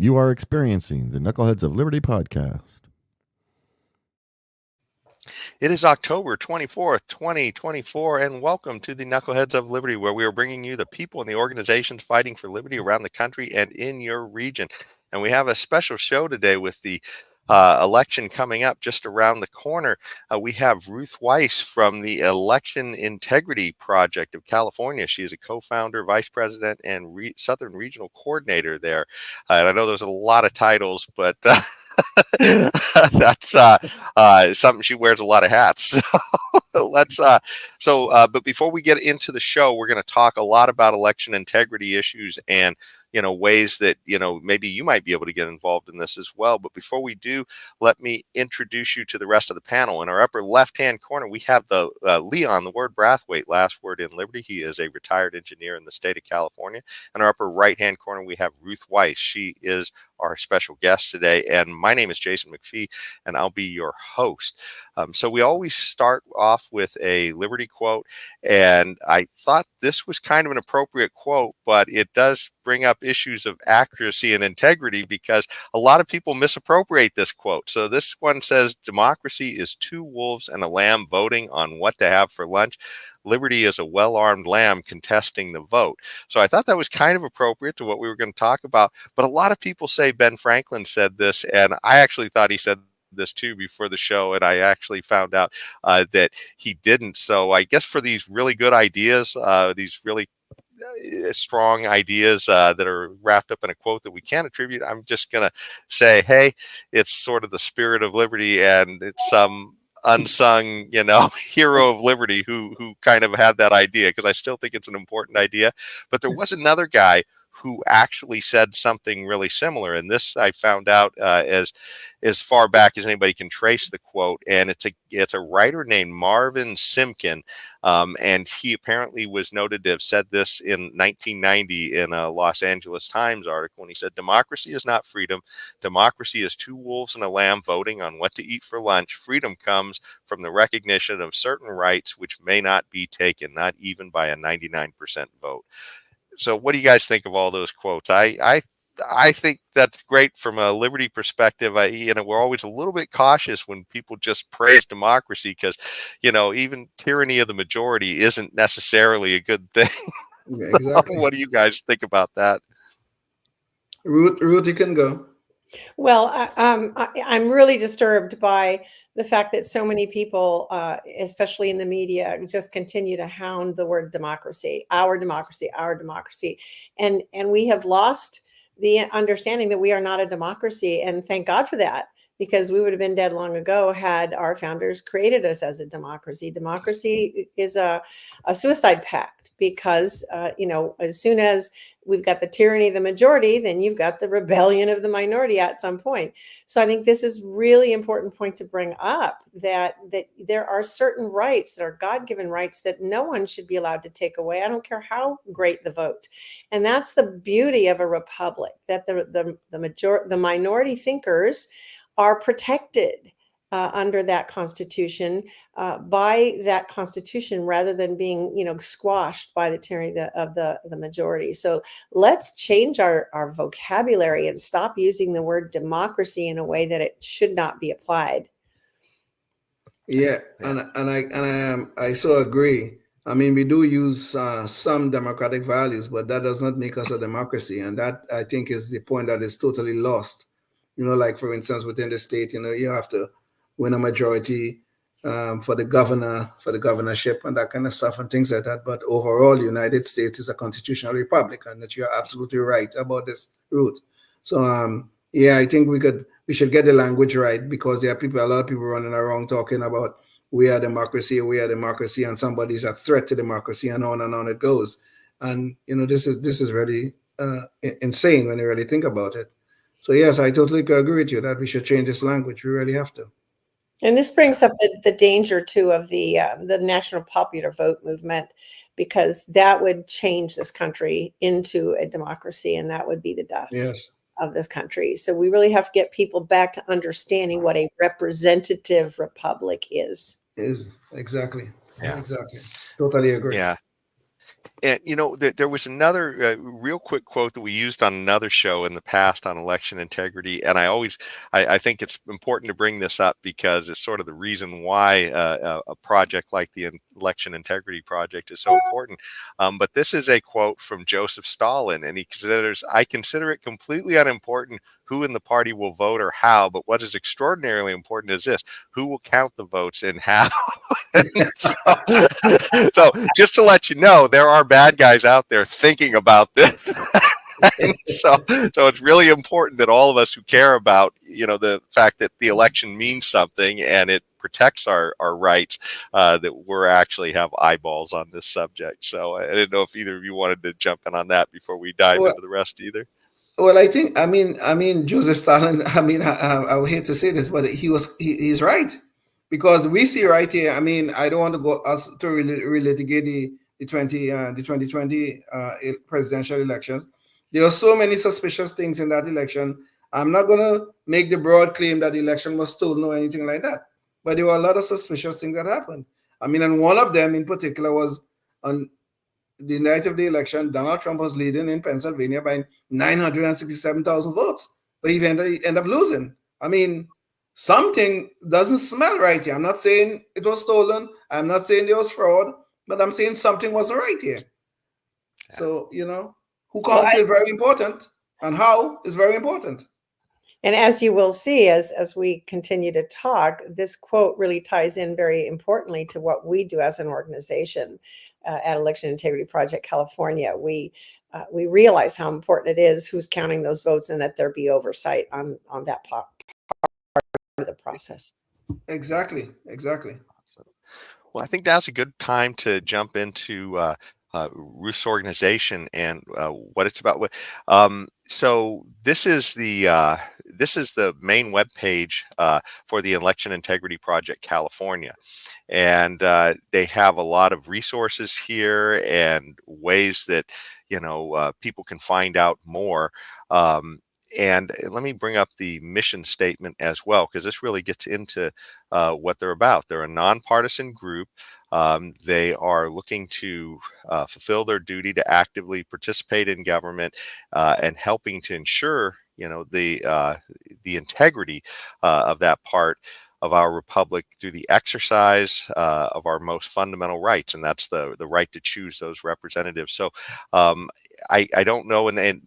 You are experiencing the Knuckleheads of Liberty podcast. It is October 24th, 2024, and welcome to the Knuckleheads of Liberty, where we are bringing you the people and the organizations fighting for liberty around the country and in your region. And we have a special show today with the election coming up just around the corner. We have Ruth Weiss from the Election Integrity Project of California. She is a co-founder, vice president, and Southern Regional Coordinator there. And I know there's a lot of titles, but that's something. She wears a lot of hats. But before we get into the show, we're going to talk a lot about election integrity issues and ways that maybe you might be able to get involved in this as well. But before we do, let me introduce you to the rest of the panel. In our upper left-hand corner, we have the Leon, the word Brathwaite, last word in liberty. He is a retired engineer in the state of California. In our upper right-hand corner, we have Ruth Weiss. She is our special guest today. And my name is Jason McPhee, and I'll be your host. So we always start off with a Liberty quote, and I thought this was kind of an appropriate quote, but it does bring up issues of accuracy and integrity because a lot of people misappropriate this quote. So this one says, democracy is two wolves and a lamb voting on what to have for lunch. Liberty is a well-armed lamb contesting the vote. So I thought that was kind of appropriate to what we were going to talk about. But a lot of people say Ben Franklin said this, and I actually thought he said this too before the show, and I actually found out that he didn't. So I guess for these really good ideas, these really strong ideas that are wrapped up in a quote that we can't attribute, I'm just going to say, hey, it's sort of the spirit of liberty, and it's some unsung, hero of liberty who kind of had that idea, because I still think it's an important idea. But there was another guy who actually said something really similar, and this I found out as far back as anybody can trace the quote, and it's a writer named Marvin Simkin, and he apparently was noted to have said this in 1990 in a Los Angeles Times article, and he said, democracy is not freedom. Democracy is two wolves and a lamb voting on what to eat for lunch. Freedom comes from the recognition of certain rights which may not be taken, not even by a 99% vote. So what do you guys think of all those quotes? I think that's great from a liberty perspective. We're always a little bit cautious when people just praise democracy because, even tyranny of the majority isn't necessarily a good thing. Yeah, exactly. What do you guys think about that? Ruth, you can go. Well, I'm really disturbed by the fact that so many people, especially in the media, just continue to hound the word democracy, our democracy, our democracy. And we have lost the understanding that we are not a democracy. And thank God for that, because we would have been dead long ago had our founders created us as a democracy. Democracy is a suicide pact because, as soon as we've got the tyranny of the majority, then you've got the rebellion of the minority at some point. So I think this is really important point to bring up, that there are certain rights that are God-given rights that no one should be allowed to take away. I don't care how great the vote. And that's the beauty of a republic, that the minority thinkers are protected under that constitution, by that constitution, rather than being, squashed by the tyranny of the majority. So let's change our vocabulary and stop using the word democracy in a way that it should not be applied. Yeah, and I so agree. I mean, we do use some democratic values, but that does not make us a democracy, and that, I think, is the point that is totally lost. Like, for instance, within the state, you have to win a majority for the governorship and that kind of stuff and things like that. But overall, the United States is a constitutional republic, and that you're absolutely right about this, Ruth. So I think we should get the language right, because there are a lot of people running around talking about we are democracy, and somebody's a threat to democracy, and on it goes. And this is really insane when you really think about it. So yes, I totally agree with you that we should change this language. We really have to. And this brings up the danger too of the national popular vote movement, because that would change this country into a democracy, and that would be the death of this country. So we really have to get people back to understanding what a representative republic is. Exactly. Yeah, exactly. Totally agree. Yeah. And there was another real quick quote that we used on another show in the past on election integrity, and I think it's important to bring this up because it's sort of the reason why a project like the Election Integrity Project is so important. But this is a quote from Joseph Stalin, and he considers, "I consider it completely unimportant who in the party will vote or how, but what is extraordinarily important is this: who will count the votes and how." So just to let you know, there are bad guys out there thinking about this. And so it's really important that all of us who care about, the fact that the election means something and it protects our rights, that we're actually have eyeballs on this subject. So I didn't know if either of you wanted to jump in on that before we dive Well, into the rest either. well, I think Joseph Stalin. I would hate to say this, but he's right, because we see right here. I mean, I don't want to go us to relitigate the 2020 presidential elections. There are so many suspicious things in that election. I'm not gonna make the broad claim that the election was stolen or anything like that, but there were a lot of suspicious things that happened. I mean, and one of them in particular was on the night of the election, Donald Trump was leading in Pennsylvania by 967,000 votes, but he ended up losing. I mean, something doesn't smell right here. I'm not saying it was stolen. I'm not saying there was fraud, but I'm saying something wasn't right here. So, who counts is very important, and how is very important. And as you will see, as we continue to talk, this quote really ties in very importantly to what we do as an organization at Election Integrity Project California. We realize how important it is who's counting those votes and that there be oversight on that part of the process. Exactly. Well, I think that's a good time to jump into Ruth's organization and what it's about. So this is the main webpage for the Election Integrity Project California, and they have a lot of resources here and ways that people can find out more. And let me bring up the mission statement as well, because this really gets into what they're about. They're a nonpartisan group. They are looking to fulfill their duty to actively participate in government and helping to ensure, the integrity of that part of our republic through the exercise of our most fundamental rights, and that's the right to choose those representatives. So I don't know, and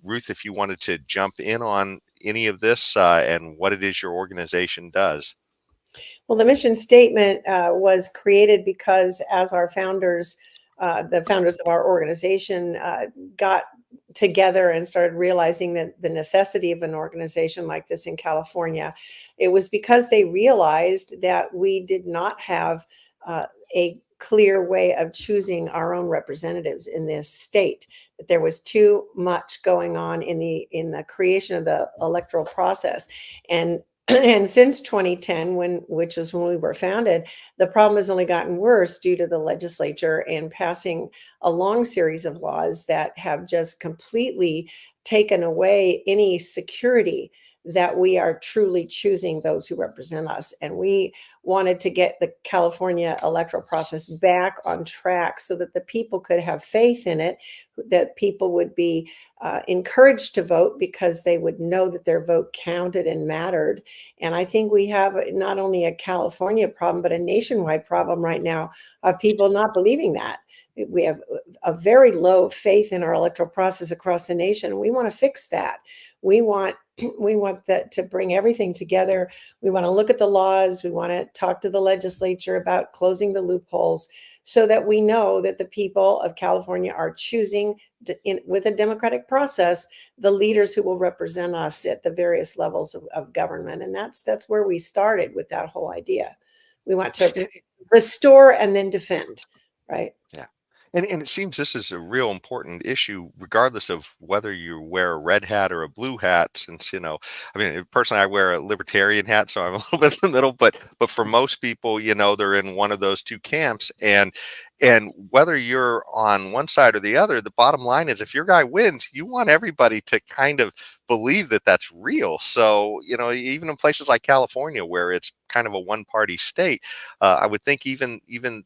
Ruth, if you wanted to jump in on any of this and what it is your organization does. Well, the mission statement was created because as our founders, the founders of our organization got together and started realizing that the necessity of an organization like this in California, it was because they realized that we did not have a clear way of choosing our own representatives in this state, that there was too much going on in the creation of the electoral process. And since 2010, which was when we were founded, the problem has only gotten worse due to the legislature and passing a long series of laws that have just completely taken away any security that we are truly choosing those who represent us. And we wanted to get the California electoral process back on track so that the people could have faith in it, that people would be encouraged to vote because they would know that their vote counted and mattered. And I think we have not only a California problem, but a nationwide problem right now of people not believing that. We have a very low faith in our electoral process across the nation. We want to fix that. We want that to bring everything together. We want to look at the laws. We want to talk to the legislature about closing the loopholes so that we know that the people of California are choosing with a democratic process the leaders who will represent us at the various levels of government. And that's where we started with that whole idea. We want to restore and then defend, right? Yeah. And it seems this is a real important issue, regardless of whether you wear a red hat or a blue hat. Since personally, I wear a libertarian hat, so I'm a little bit in the middle. But for most people, they're in one of those two camps. And whether you're on one side or the other, the bottom line is, if your guy wins, you want everybody to kind of believe that that's real. So even in places like California, where it's kind of a one-party state, I would think even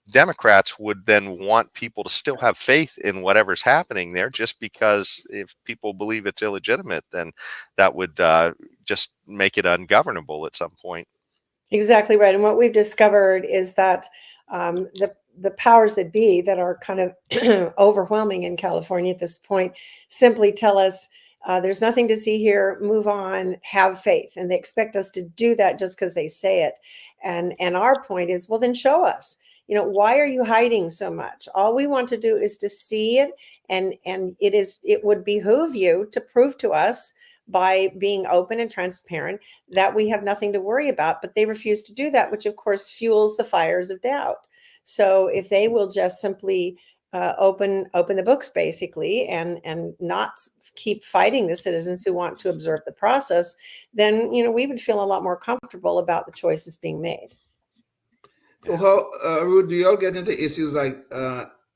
Democrats would then want people to still have faith in whatever's happening there, just because if people believe it's illegitimate, then that would just make it ungovernable at some point. Exactly right. And what we've discovered is that the powers that be that are kind of overwhelming in California at this point simply tell us there's nothing to see here, move on, have faith. And they expect us to do that just because they say it. And our point is, well, then show us. Why are you hiding so much? All we want to do is to see it. And it would behoove you to prove to us by being open and transparent that we have nothing to worry about. But they refuse to do that, which of course fuels the fires of doubt. So if they will just simply open the books basically and not keep fighting the citizens who want to observe the process, then we would feel a lot more comfortable about the choices being made. So how, Ruth, do you all get into issues like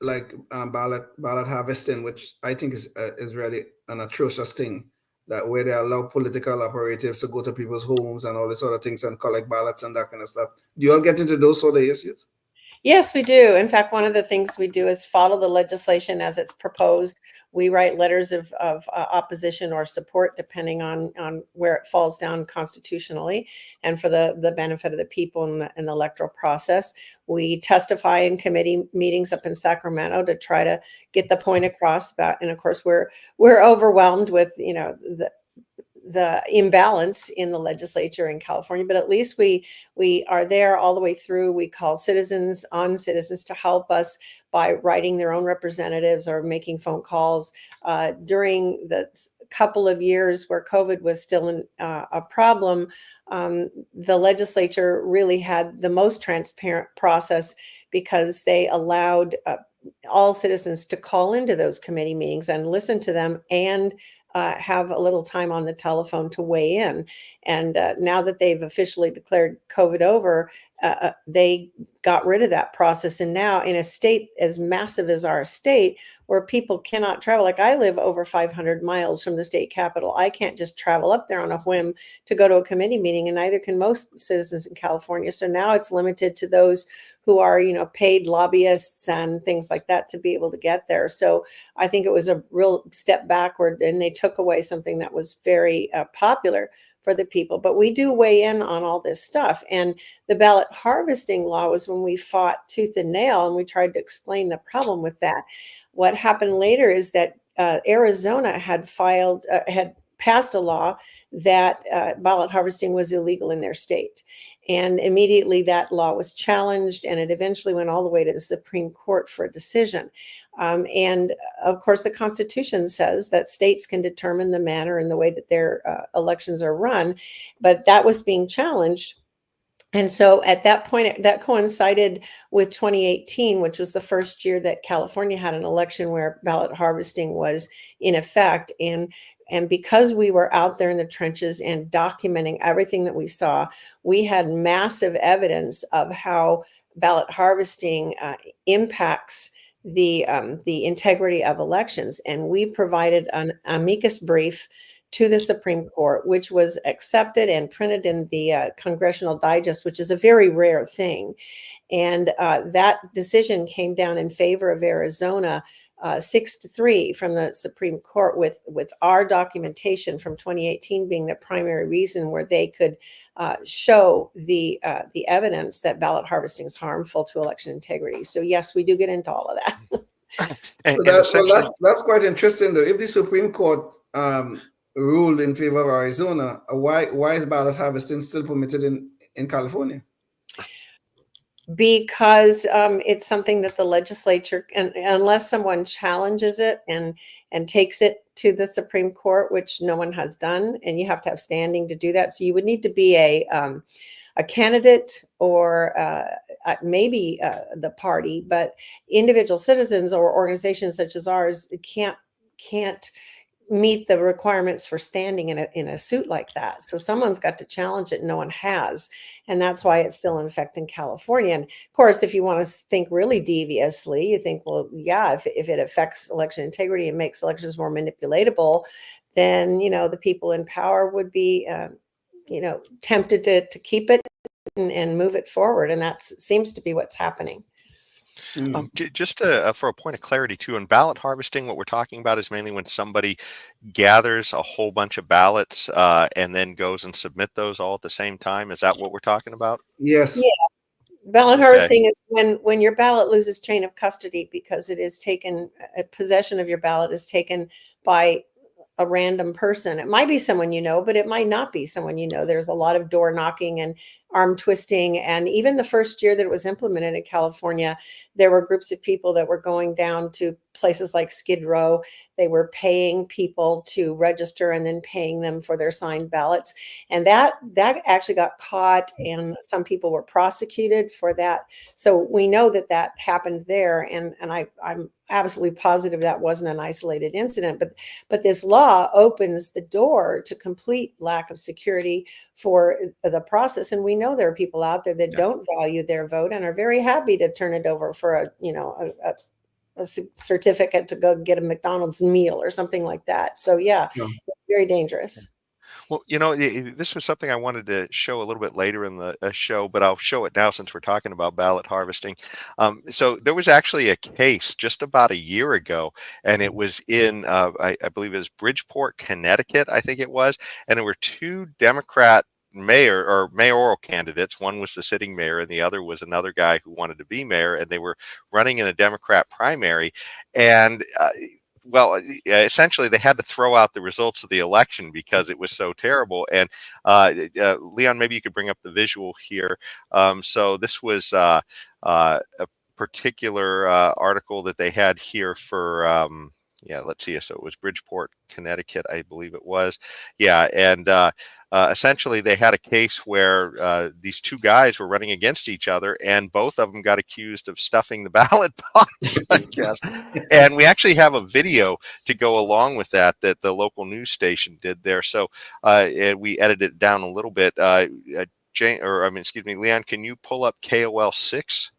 ballot harvesting, which I think is really an atrocious thing, that where they allow political operatives to go to people's homes and all this sort of things and collect ballots and that kind of stuff? Do you all get into those sort of issues? Yes, we do. In fact, one of the things we do is follow the legislation as it's proposed. We write letters of opposition or support, depending on where it falls down constitutionally, and for the benefit of the people in the electoral process. We testify in committee meetings up in Sacramento to try to get the point across about. And of course, we're overwhelmed with the imbalance in the legislature in California, but at least we are there all the way through. We call citizens to help us by writing their own representatives or making phone calls. During the couple of years where COVID was still a problem, the legislature really had the most transparent process because they allowed all citizens to call into those committee meetings and listen to them and have a little time on the telephone to weigh in. And now that they've officially declared COVID over, they got rid of that process. And now in a state as massive as our state, where people cannot travel, like I live over 500 miles from the state capital, I can't just travel up there on a whim to go to a committee meeting, and neither can most citizens in California. So now it's limited to those who are, paid lobbyists and things like that to be able to get there. So I think it was a real step backward, and they took away something that was very popular for the people. But we do weigh in on all this stuff. And the ballot harvesting law was when we fought tooth and nail, and we tried to explain the problem with that. What happened later is that Arizona had passed a law that ballot harvesting was illegal in their state. And immediately that law was challenged, and it eventually went all the way to the Supreme Court for a decision. And of course, the Constitution says that states can determine the manner and the way that their elections are run, but that was being challenged. And so at that point, that coincided with 2018, which was the first year that California had an election where ballot harvesting was in effect. And because we were out there in the trenches and documenting everything that we saw, we had massive evidence of how ballot harvesting impacts the integrity of elections. And we provided an amicus brief to the Supreme Court, which was accepted and printed in the Congressional Digest, which is a very rare thing. And that decision came down in favor of Arizona, 6-3 from the Supreme Court, with our documentation from 2018 being the primary reason where they could show the evidence that ballot harvesting is harmful to election integrity. So yes, we do get into all of that. That's quite interesting, though. If the Supreme Court ruled in favor of Arizona, why is ballot harvesting still permitted in California? Because it's something that the legislature, and unless someone challenges it and takes it to the Supreme Court, which no one has done, and you have to have standing to do that. So you would need to be a candidate or maybe the party, but individual citizens or organizations such as ours can't meet the requirements for standing in a suit like that. So someone's got to challenge it. No one has. And that's why it's still in effect in California. And of course, if you want to think really deviously, you think, well, yeah, if it affects election integrity and makes elections more manipulatable, then, the people in power would be, tempted to keep it and move it forward. And that seems to be what's happening. Mm. Just for a point of clarity too, in ballot harvesting, what we're talking about is mainly when somebody gathers a whole bunch of ballots and then goes and submit those all at the same time. Is that what we're talking about? Yes. Yeah. Ballot Okay. harvesting is when your ballot loses chain of custody because it is taken, possession of your ballot is taken by a random person. It might be someone you know, but it might not be someone you know. There's a lot of door knocking and arm twisting. And even the first year that it was implemented in California, there were groups of people that were going down to places like Skid Row. They were paying people to register and then paying them for their signed ballots. And that actually got caught, and some people were prosecuted for that. So we know that that happened there. And I'm absolutely positive that wasn't an isolated incident. But this law opens the door to complete lack of security for the process. And we know there are people out there that don't value their vote and are very happy to turn it over for a certificate to go get a McDonald's meal or something like that. So yeah, Yeah. it's very dangerous. Well, this was something I wanted to show a little bit later in the show, but I'll show it now since we're talking about ballot harvesting. So there was actually a case just about a year ago, and it was in, I believe it was Bridgeport, Connecticut, I think it was, and there were two Democrat mayoral candidates. One was the sitting mayor, and the other was another guy who wanted to be mayor, and they were running in a Democrat primary, and well, essentially, they had to throw out the results of the election because it was so terrible. And Leon, maybe you could bring up the visual here. So this was a particular article that they had here for. Yeah, let's see. So it was Bridgeport, Connecticut, I believe it was. Yeah, and essentially they had a case where these two guys were running against each other, and both of them got accused of stuffing the ballot box, I guess. And we actually have a video to go along with that the local news station did there. So we edited it down a little bit. Excuse me, Leon, can you pull up KOL 6?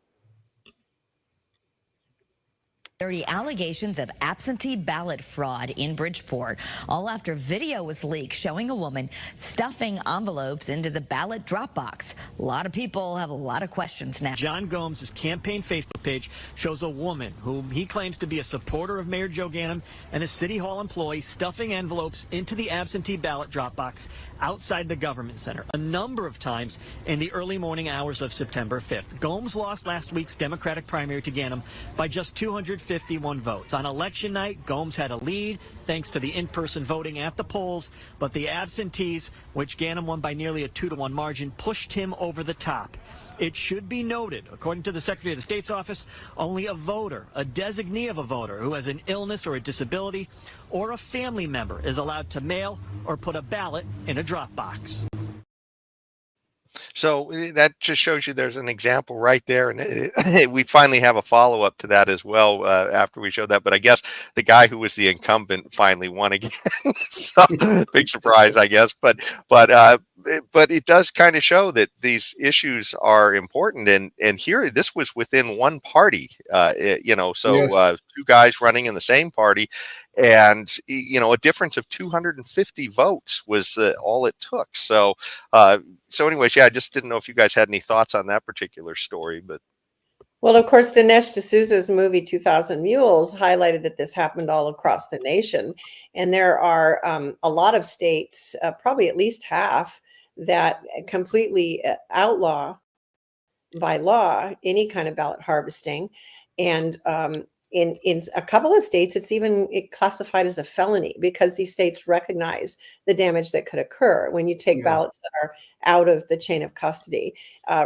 30 allegations of absentee ballot fraud in Bridgeport, all after video was leaked showing a woman stuffing envelopes into the ballot drop box. A lot of people have a lot of questions now. John Gomes' campaign Facebook page shows a woman whom he claims to be a supporter of Mayor Joe Ganim and a City Hall employee stuffing envelopes into the absentee ballot drop box outside the government center a number of times in the early morning hours of September 5th. Gomes lost last week's Democratic primary to Ganim by just 251 votes. On election night, Gomes had a lead thanks to the in-person voting at the polls, but the absentees, which Ganim won by nearly a 2-to-1 margin, pushed him over the top. It should be noted, according to the Secretary of the State's office, only a voter, a designee of a voter who has an illness or a disability or a family member is allowed to mail or put a ballot in a drop box. So that just shows you there's an example right there. And we finally have a follow-up to that as well after we showed that. But I guess the guy who was the incumbent finally won again. So big surprise, I guess. But it does kind of show that these issues are important. And here, this was within one party, Yes. Two guys running in the same party. And, a difference of 250 votes was all it took. So anyways, yeah, I just didn't know if you guys had any thoughts on that particular story, but. Well, of course, Dinesh D'Souza's movie 2000 Mules highlighted that this happened all across the nation. And there are a lot of states, probably at least half, that completely outlaw by law any kind of ballot harvesting. And in a couple of states, it's even classified as a felony because these states recognize the damage that could occur when you take Yes. ballots that are out of the chain of custody.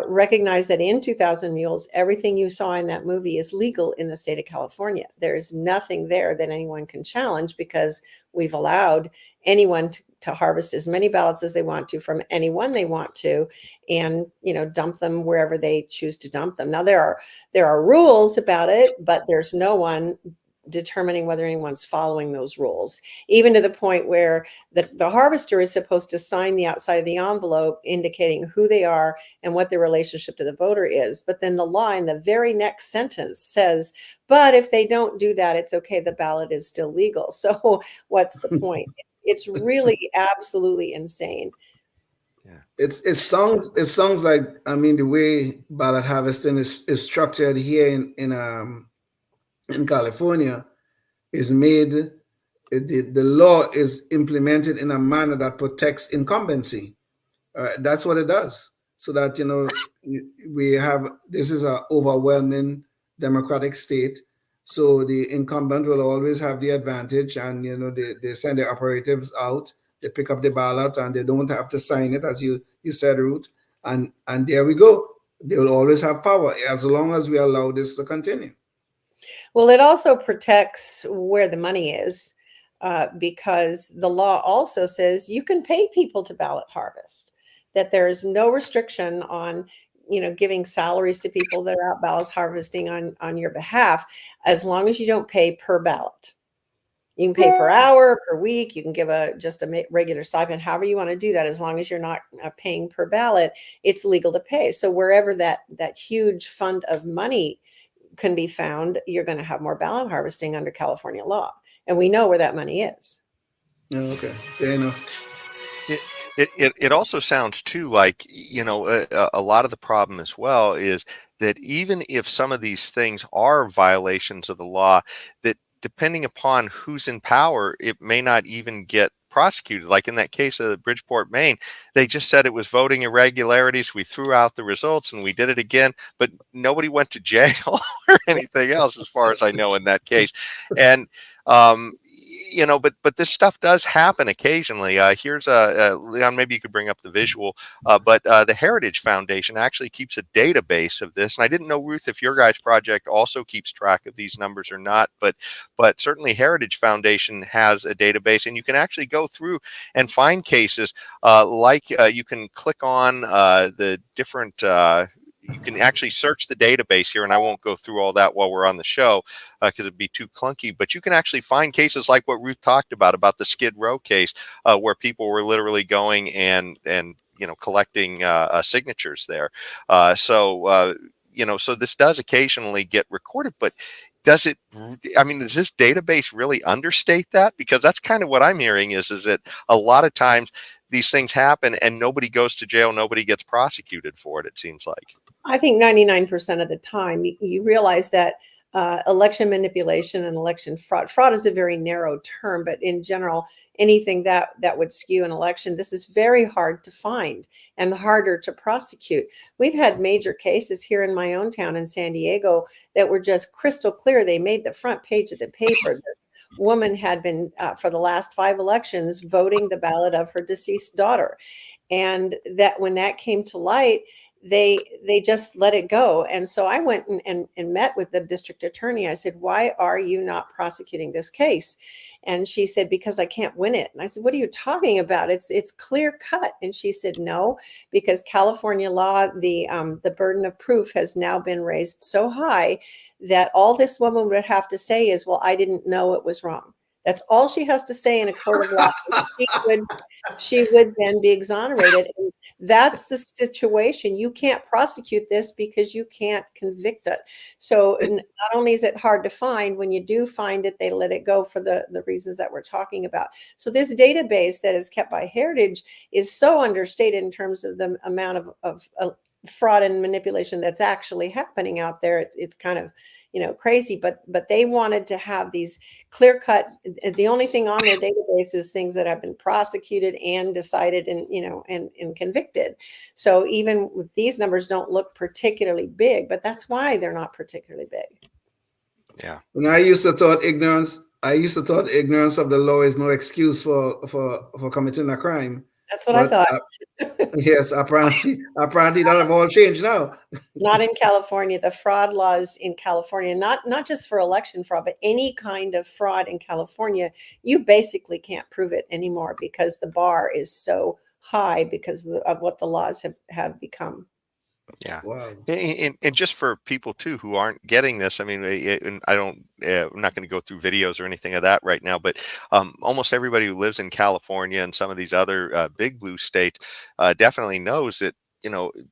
Recognize that in 2000 Mules, everything you saw in that movie is legal in the state of California. There's nothing there that anyone can challenge because we've allowed anyone to harvest as many ballots as they want to from anyone they want to, and dump them wherever they choose to dump them. Now there are rules about it, but there's no one determining whether anyone's following those rules, even to the point where the harvester is supposed to sign the outside of the envelope indicating who they are and what their relationship to the voter is. But then the law in the very next sentence says, but if they don't do that, it's okay, the ballot is still legal. So what's the point? It's really absolutely insane. It sounds like, I mean, the way ballot harvesting is structured here in California is made, the law is implemented in a manner that protects incumbency. That's what it does. So that, we have, this is an overwhelming Democratic state. So the incumbent will always have the advantage, and they send the operatives out, they pick up the ballot, and they don't have to sign it, as you said, Ruth. And there we go. They will always have power as long as we allow this to continue. Well, it also protects where the money is, because the law also says you can pay people to ballot harvest, that there is no restriction on giving salaries to people that are out ballot harvesting on your behalf, as long as you don't pay per ballot. You can pay per hour, per week. You can give just a regular stipend, however you want to do that. As long as you're not paying per ballot, it's legal to pay. So wherever that huge fund of money can be found, you're going to have more ballot harvesting under California law. And we know where that money is. Oh, okay, fair enough. It also sounds too like, a lot of the problem as well is that even if some of these things are violations of the law, that depending upon who's in power, it may not even get prosecuted. Like in that case of Bridgeport, Maine, they just said it was voting irregularities. We threw out the results and we did it again, but nobody went to jail or anything else, as far as I know, in that case. And but this stuff does happen occasionally. Here's Leon, maybe you could bring up the visual, but the Heritage Foundation actually keeps a database of this. And I didn't know, Ruth, if your guys' project also keeps track of these numbers or not, but certainly Heritage Foundation has a database, and you can actually go through and find cases you can click on the different you can actually search the database here, and I won't go through all that while we're on the show because it'd be too clunky, but you can actually find cases like what Ruth talked about the Skid Row case, where people were literally going and collecting signatures there. So this does occasionally get recorded, but does this database really understate that? Because that's kind of what I'm hearing is that a lot of times these things happen and nobody goes to jail, nobody gets prosecuted for it, it seems like. I think 99% of the time you realize that election manipulation and election fraud is a very narrow term, but in general, anything that would skew an election, this is very hard to find and harder to prosecute. We've had major cases here in my own town in San Diego that were just crystal clear. They made the front page of the paper. This woman had been, for the last 5 elections, voting the ballot of her deceased daughter. And that when that came to light, they just let it go. And so I went and met with the district attorney. I said, why are you not prosecuting this case? And she said, because I can't win it. And I said, what are you talking about? It's clear cut. And she said, no, because California law, the burden of proof has now been raised so high that all this woman would have to say is, well, I didn't know it was wrong. That's all she has to say in a court of law. She would then be exonerated. And that's the situation. You can't prosecute this because you can't convict it. So not only is it hard to find, when you do find it, they let it go for the reasons that we're talking about. So this database that is kept by Heritage is so understated in terms of the amount of fraud and manipulation that's actually happening out there. It's kind of crazy, but they wanted to have these clear cut. The only thing on their database is things that have been prosecuted and decided and convicted. So even these numbers don't look particularly big, but that's why they're not particularly big. Yeah. When I used to thought ignorance of the law is no excuse for committing a crime. That's what I thought. Yes, apparently that have all changed now. Not in California. The fraud laws in California, not just for election fraud, but any kind of fraud in California, you basically can't prove it anymore because the bar is so high because of what the laws have become. Yeah. Wow. And just for people too who aren't getting this, I mean, I'm not going to go through videos or anything of that right now, but almost everybody who lives in California and some of these other big blue states definitely knows that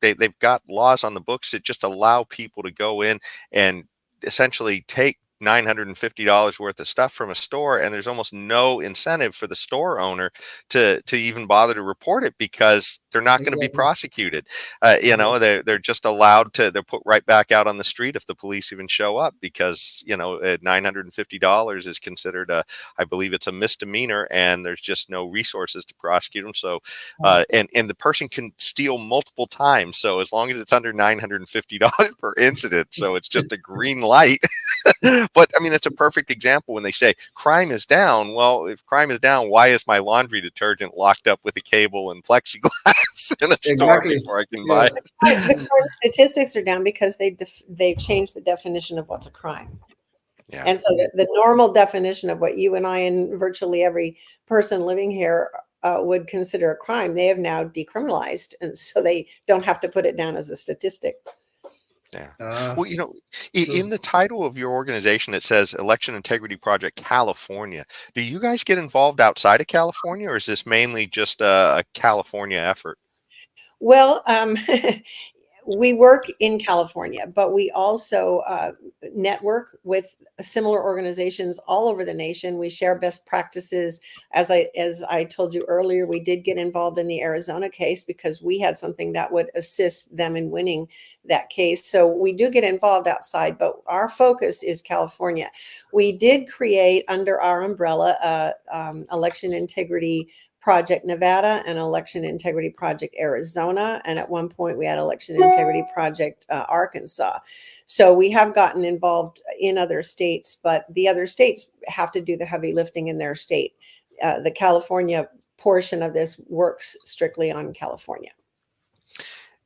they've got laws on the books that just allow people to go in and essentially take $950 worth of stuff from a store, and there's almost no incentive for the store owner to even bother to report it because they're not going to be Exactly. prosecuted. You know, they're just allowed to, they're put right back out on the street if the police even show up, because, you know, $950 is considered I believe it's a misdemeanor, and there's just no resources to prosecute them. So, and the person can steal multiple times. So as long as it's under $950 per incident, so it's just a green light. But I mean, it's a perfect example when they say crime is down. Well, if crime is down, why is my laundry detergent locked up with a cable and plexiglass in a store Exactly. before I can buy it? The crime statistics are down because they've changed the definition of what's a crime. Yeah. And so the normal definition of what you and I and virtually every person living here would consider a crime, they have now decriminalized, and so they don't have to put it down as a statistic. Yeah. Well, you know, in the title of your organization, it says Election Integrity Project California. Do you guys get involved outside of California, or is this mainly just a California effort? Well, we work in California, but we also network with similar organizations all over the nation. We share best practices. As I told you earlier, we did get involved in the Arizona case because we had something that would assist them in winning that case. So we do get involved outside, but our focus is California. We did create under our umbrella election integrity Project Nevada and Election Integrity Project Arizona. And at one point we had Election Integrity Project Arkansas. So we have gotten involved in other states, but the other states have to do the heavy lifting in their state. The California portion of this works strictly on California.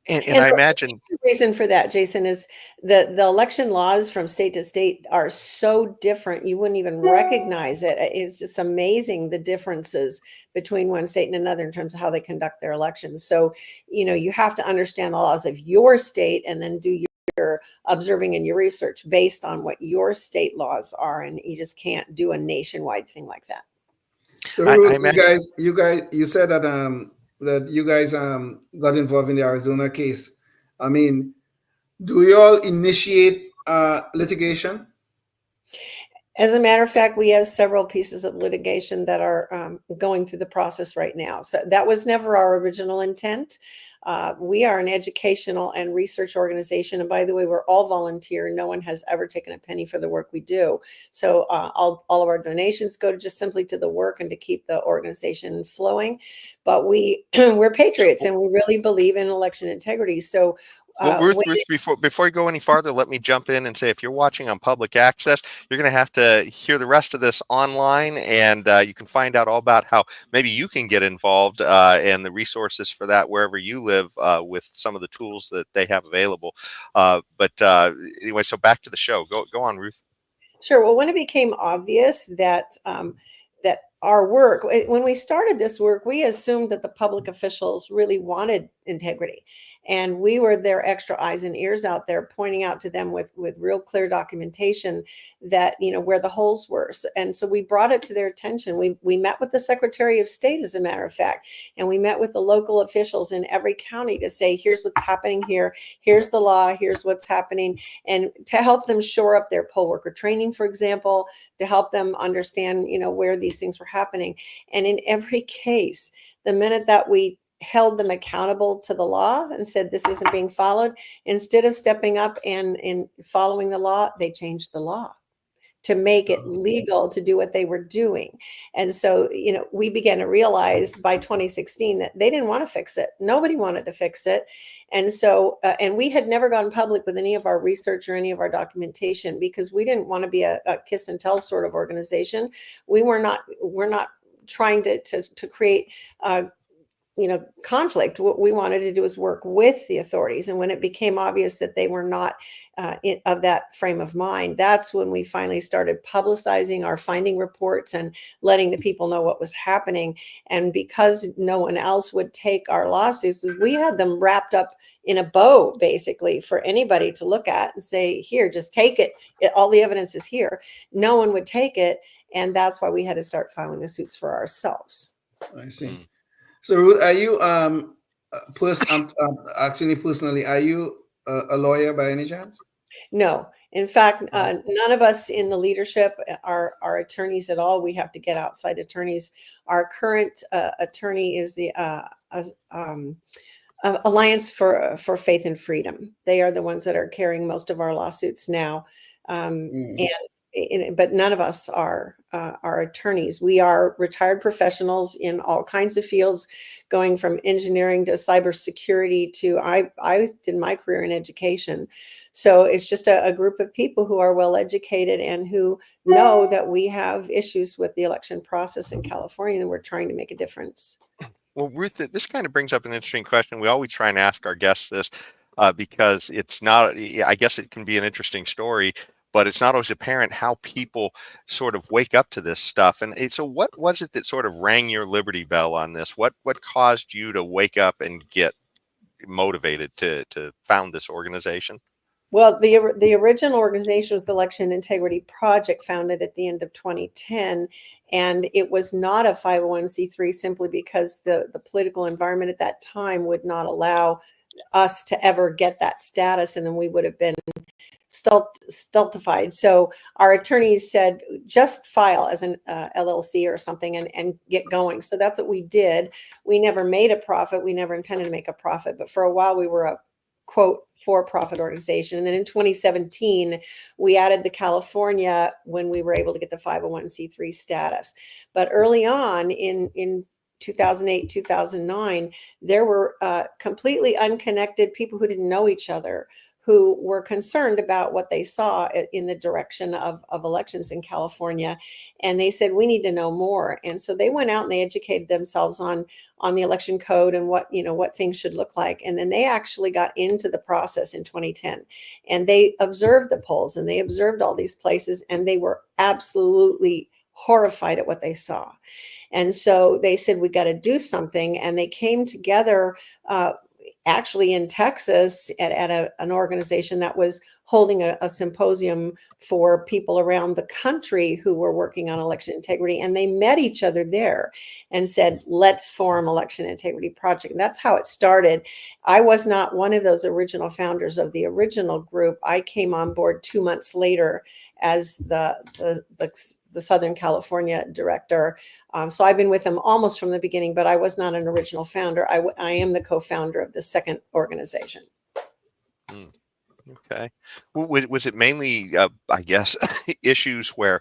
And I imagine the reason for that, Jason, is the election laws from state to state are so different. You wouldn't even recognize it. It's just amazing the differences between one state and another in terms of how they conduct their elections. So, you know, you have to understand the laws of your state and then do your observing and your research based on what your state laws are. And you just can't do a nationwide thing like that. So Ruth, you said that that you guys got involved in the Arizona case. I mean, do you all initiate litigation? As a matter of fact, we have several pieces of litigation that are going through the process right now. So that was never our original intent. We are an educational and research organization. And by the way, we're all volunteer. No one has ever taken a penny for the work we do. So all of our donations go just simply to the work and to keep the organization flowing. But we're patriots and we really believe in election integrity. So well, Ruth, before you go any farther, let me jump in and say, if you're watching on public access, you're going to have to hear the rest of this online, and you can find out all about how maybe you can get involved and the resources for that wherever you live with some of the tools that they have available. But anyway, so back to the show. Go on, Ruth. Sure. Well, when it became obvious that that our work, when we started this work, we assumed that the public officials really wanted integrity. And we were their extra eyes and ears out there, pointing out to them with real clear documentation that, you know, where the holes were. And so we brought it to their attention. We met with the Secretary of State, as a matter of fact, and we met with the local officials in every county to say, here's what's happening here. Here's the law. Here's what's happening. And to help them shore up their poll worker training, for example, to help them understand, you know, where these things were happening. And in every case, the minute that we held them accountable to the law and said this isn't being followed, instead of stepping up and following the law, they changed the law to make it legal to do what they were doing. And so, you know, we began to realize by 2016 that they didn't want to fix it. Nobody wanted to fix it. And so, and we had never gone public with any of our research or any of our documentation because we didn't want to be a kiss and tell sort of organization. We're not trying to create you know, conflict. What we wanted to do was work with the authorities. And when it became obvious that they were not of that frame of mind, that's when we finally started publicizing our finding reports and letting the people know what was happening. And because no one else would take our lawsuits, we had them wrapped up in a bow, basically, for anybody to look at and say, here, just take it. All the evidence is here. No one would take it. And that's why we had to start filing the suits for ourselves. I see. So Ruth, are you actually personally, are you a lawyer by any chance? No. In fact, none of us in the leadership are attorneys at all. We have to get outside attorneys. Our current attorney is the Alliance for Faith and Freedom. They are the ones that are carrying most of our lawsuits now, but none of us are attorneys. We are retired professionals in all kinds of fields, going from engineering to cybersecurity to I did my career in education. So it's just a group of people who are well educated and who know that we have issues with the election process in California, and we're trying to make a difference. Well, Ruth, this kind of brings up an interesting question. We always try and ask our guests this because it's not, I guess it can be an interesting story, but it's not always apparent how people sort of wake up to this stuff. And so what was it that sort of rang your Liberty bell on this? What caused you to wake up and get motivated to found this organization? Well, the original organization was Election Integrity Project, founded at the end of 2010. And it was not a 501c3 simply because the political environment at that time would not allow us to ever get that status. And then we would have been stultified. So our attorneys said, just file as an LLC or something and get going. So that's what we did. We never made a profit. We never intended to make a profit. But for a while, we were a quote for-profit organization. And then in 2017, we added the California when we were able to get the 501c3 status. But early on in 2008, 2009, there were completely unconnected people who didn't know each other, who were concerned about what they saw in the direction of elections in California. And they said, we need to know more. And so they went out and they educated themselves on the election code and what things should look like. And then they actually got into the process in 2010. And they observed the polls and they observed all these places, and they were absolutely horrified at what they saw. And so they said, we got to do something. And they came together actually in Texas at an organization that was holding a symposium for people around the country who were working on election integrity. And they met each other there and said, let's form Election Integrity Project. And that's how it started. I was not one of those original founders of the original group. I came on board 2 months later as the Southern California director. So I've been with them almost from the beginning, but I was not an original founder. I am the co-founder of the second organization. Okay. Was it mainly, I guess, issues where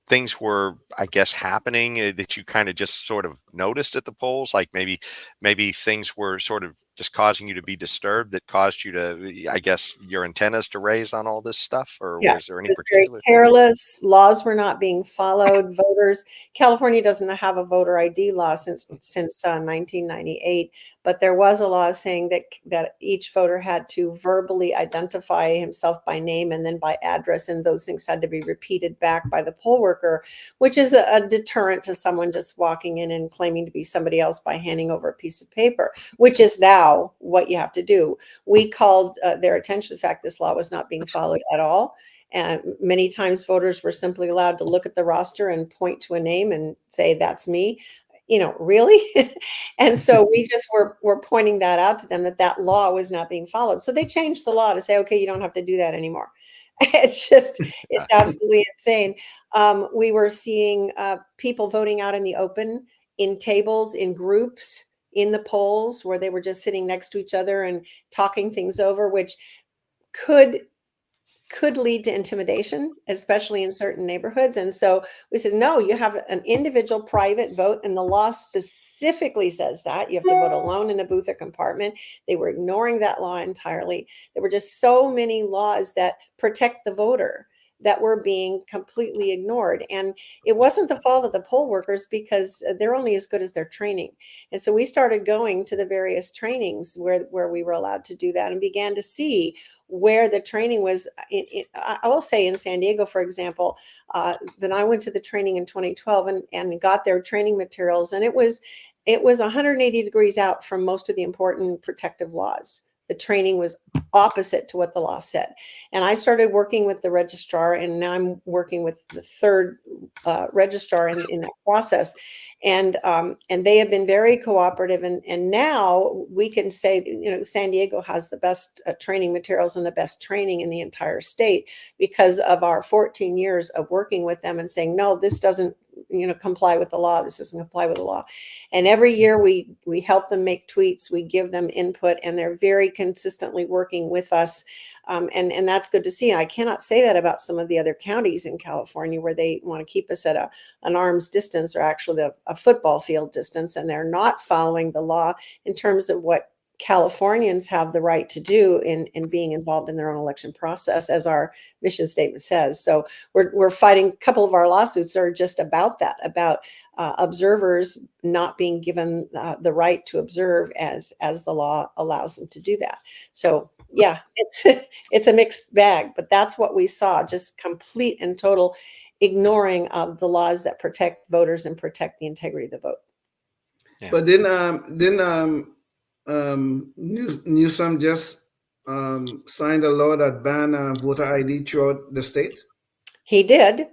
things were, I guess, happening that you kind of just sort of noticed at the polls? Like maybe things were sort of just causing you to be disturbed that caused you to, I guess, your antennas to raise on all this stuff? Or was there any particular thing? Careless. Laws were not being followed. Voters. California doesn't have a voter ID law since 1998, but there was a law saying that each voter had to verbally identify himself by name and then by address, and those things had to be repeated back by the poll worker, which is a deterrent to someone just walking in and claiming to be somebody else by handing over a piece of paper, which is now what you have to do. We called their attention to the fact this law was not being followed at all. And many times voters were simply allowed to look at the roster and point to a name and say, that's me. Really? And so we just were pointing that out to them, that law was not being followed. So they changed the law to say, okay, you don't have to do that anymore. It's absolutely insane. We were seeing people voting out in the open, in tables, in groups, in the polls, where they were just sitting next to each other and talking things over, which could lead to intimidation, especially in certain neighborhoods. And so we said, no, you have an individual private vote. And the law specifically says that you have to vote alone in a booth or compartment. They were ignoring that law entirely. There were just so many laws that protect the voter that were being completely ignored. And it wasn't the fault of the poll workers, because they're only as good as their training. And so we started going to the various trainings where we were allowed to do that, and began to see where the training was. I will say in San Diego, for example, then I went to the training in 2012 and got their training materials. And it was 180 degrees out from most of the important protective laws. The training was opposite to what the law said. And I started working with the registrar, and now I'm working with the third registrar in that process. And they have been very cooperative. And now we can say, San Diego has the best training materials and the best training in the entire state, because of our 14 years of working with them and saying, no, this doesn't, comply with the law. This doesn't comply with the law. And every year we help them make tweets, we give them input, and they're very consistently working with us. And that's good to see. And I cannot say that about some of the other counties in California where they want to keep us at an arm's distance, or actually a football field distance, and they're not following the law in terms of what Californians have the right to do in being involved in their own election process, as our mission statement says. So we're fighting. A couple of our lawsuits are just about that, about observers not being given the right to observe as the law allows them to do that. So yeah, it's a mixed bag, but that's what we saw, just complete and total ignoring of the laws that protect voters and protect the integrity of the vote. Yeah. But then Newsom just signed a law that banned voter ID throughout the state? He did.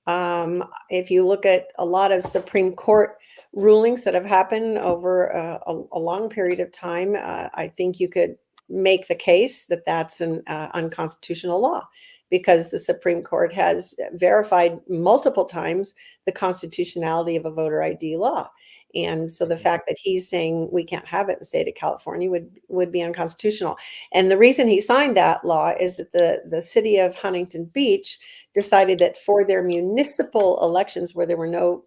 If you look at a lot of Supreme Court rulings that have happened over a long period of time, I think you could make the case that that's an unconstitutional law, because the Supreme Court has verified multiple times the constitutionality of a voter ID law. And so the fact that he's saying we can't have it in the state of California would be unconstitutional. And the reason he signed that law is that the city of Huntington Beach decided that for their municipal elections, where there were no,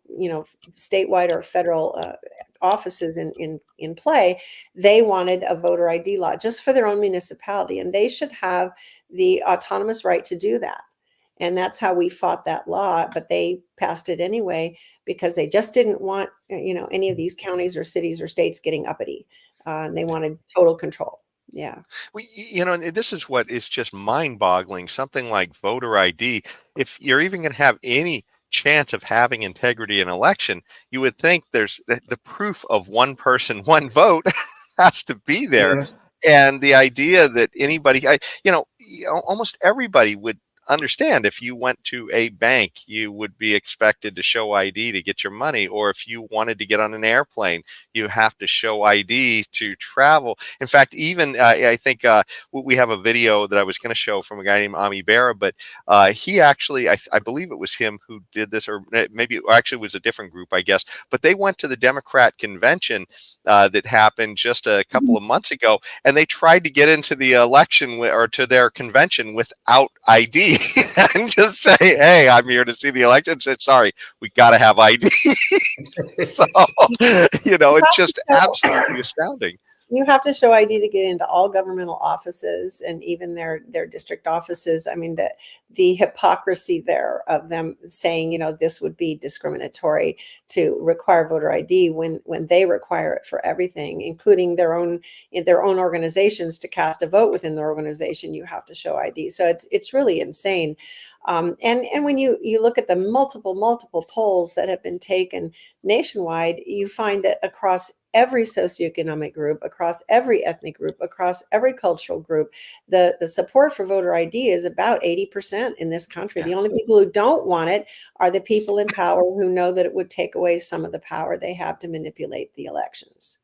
statewide or federal offices in play, they wanted a voter ID law just for their own municipality, and they should have the autonomous right to do that. And that's how we fought that law, but they passed it anyway because they just didn't want, any of these counties or cities or states getting uppity. And they wanted total control. Yeah. This is what is just mind-boggling. Something like voter ID, if you're even going to have any chance of having integrity in election, you would think there's the proof of one person, one vote has to be there. Yes. And the idea that anybody, almost everybody would understand if you went to a bank, you would be expected to show ID to get your money, or if you wanted to get on an airplane, you have to show ID to travel. In fact, even I think we have a video that I was going to show from a guy named Ami Berra, but he actually, I believe it was him who did this, or maybe actually it was a different group, I guess, but they went to the Democrat convention that happened just a couple of months ago, and they tried to get into the election or to their convention without ID. And just say, hey, I'm here to see the election. Said, sorry, we got to have ID. So, it's just absolutely astounding. You have to show ID to get into all governmental offices and even their district offices. I mean, the hypocrisy there of them saying, this would be discriminatory to require voter ID when they require it for everything, including their own organizations. To cast a vote within their organization, you have to show ID. So it's really insane. And when you look at the multiple polls that have been taken nationwide, you find that across every socioeconomic group, across every ethnic group, across every cultural group, the support for voter ID is about 80% in this country. The only people who don't want it are the people in power who know that it would take away some of the power they have to manipulate the elections.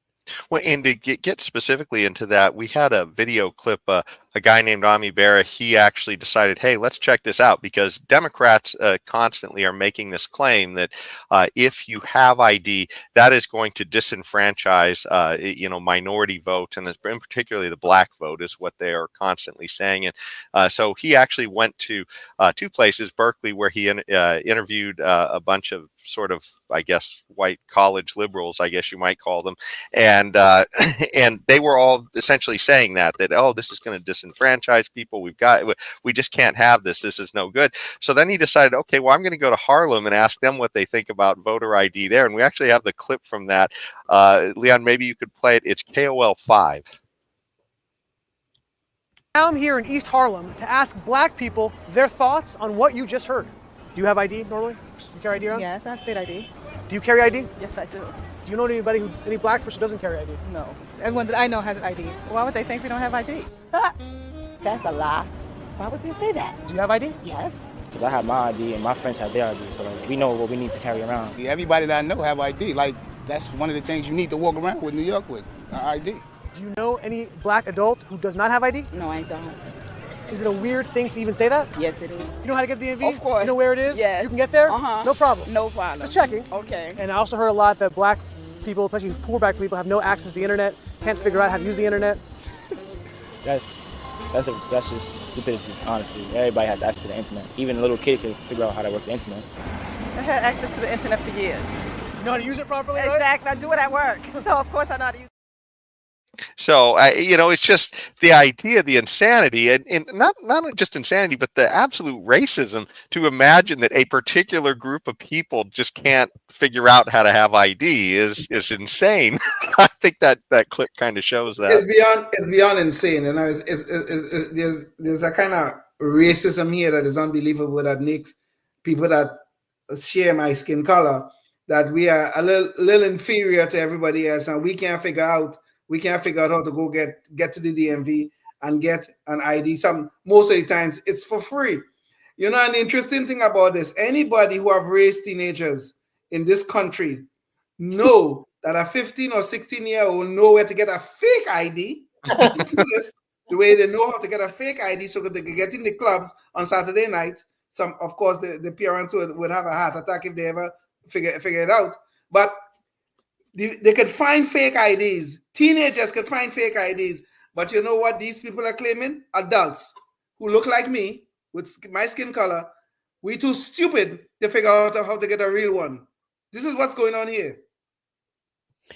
Well, and to get specifically into that, we had a video clip, a guy named Ami Berra. He actually decided, hey, let's check this out, because Democrats constantly are making this claim that if you have ID, that is going to disenfranchise, minority vote, and in particularly the black vote is what they are constantly saying. And so he actually went to two places, Berkeley, where he interviewed a bunch of sort of, I guess, white college liberals, I guess you might call them. And they were all essentially saying that, oh, this is going to disenfranchise people. We just can't have this. This is no good. So then he decided, okay, well, I'm going to go to Harlem and ask them what they think about voter ID there. And we actually have the clip from that. Leon, maybe you could play it. It's KOL 5. Now I'm here in East Harlem to ask black people their thoughts on what you just heard. Do you have ID normally? Do you carry ID around? Yes, I have state ID. Do you carry ID? Yes, I do. Do you know anybody any black person who doesn't carry ID? No. Everyone that I know has ID. Why would they think we don't have ID? That's a lie. Why would they say that? Do you have ID? Yes. Because I have my ID and my friends have their ID, so we know what we need to carry around. Everybody that I know have ID. Like, that's one of the things you need to walk around with New York with, ID. Do you know any black adult who does not have ID? No, I don't. Is it a weird thing to even say that? Yes, it is. You know how to get the DMV? Of course. You know where it is? Yes. You can get there? No problem. No problem. Just checking. Okay. And I also heard a lot that black people, especially poor black people, have no access to the internet, can't figure out how to use the internet. That's just stupidity, honestly. Everybody has access to the internet. Even a little kid can figure out how to work the internet. I had access to the internet for years. You know how to use it properly, right? Exactly. I do it at work. So, of course, I know how to use it. So, it's just the idea, the insanity, and not just insanity, but the absolute racism to imagine that a particular group of people just can't figure out how to have ID is insane. I think that clip kind of shows that. It's beyond insane. You know, there's a kind of racism here that is unbelievable that makes people that share my skin color that we are a little inferior to everybody else, and we can't figure out how to go get to the DMV and get an ID. Most of the times it's for free. You know, an interesting thing about this, anybody who have raised teenagers in this country know that a 15 or 16-year-old know where to get a fake ID. The way they know how to get a fake ID so that they can get in the clubs on Saturday nights. Of course, the parents would have a heart attack if they ever figure it out. But they could find fake IDs. Teenagers could find fake IDs. But you know what these people are claiming? Adults who look like me with my skin color, we too stupid to figure out how to get a real one. This is what's going on here.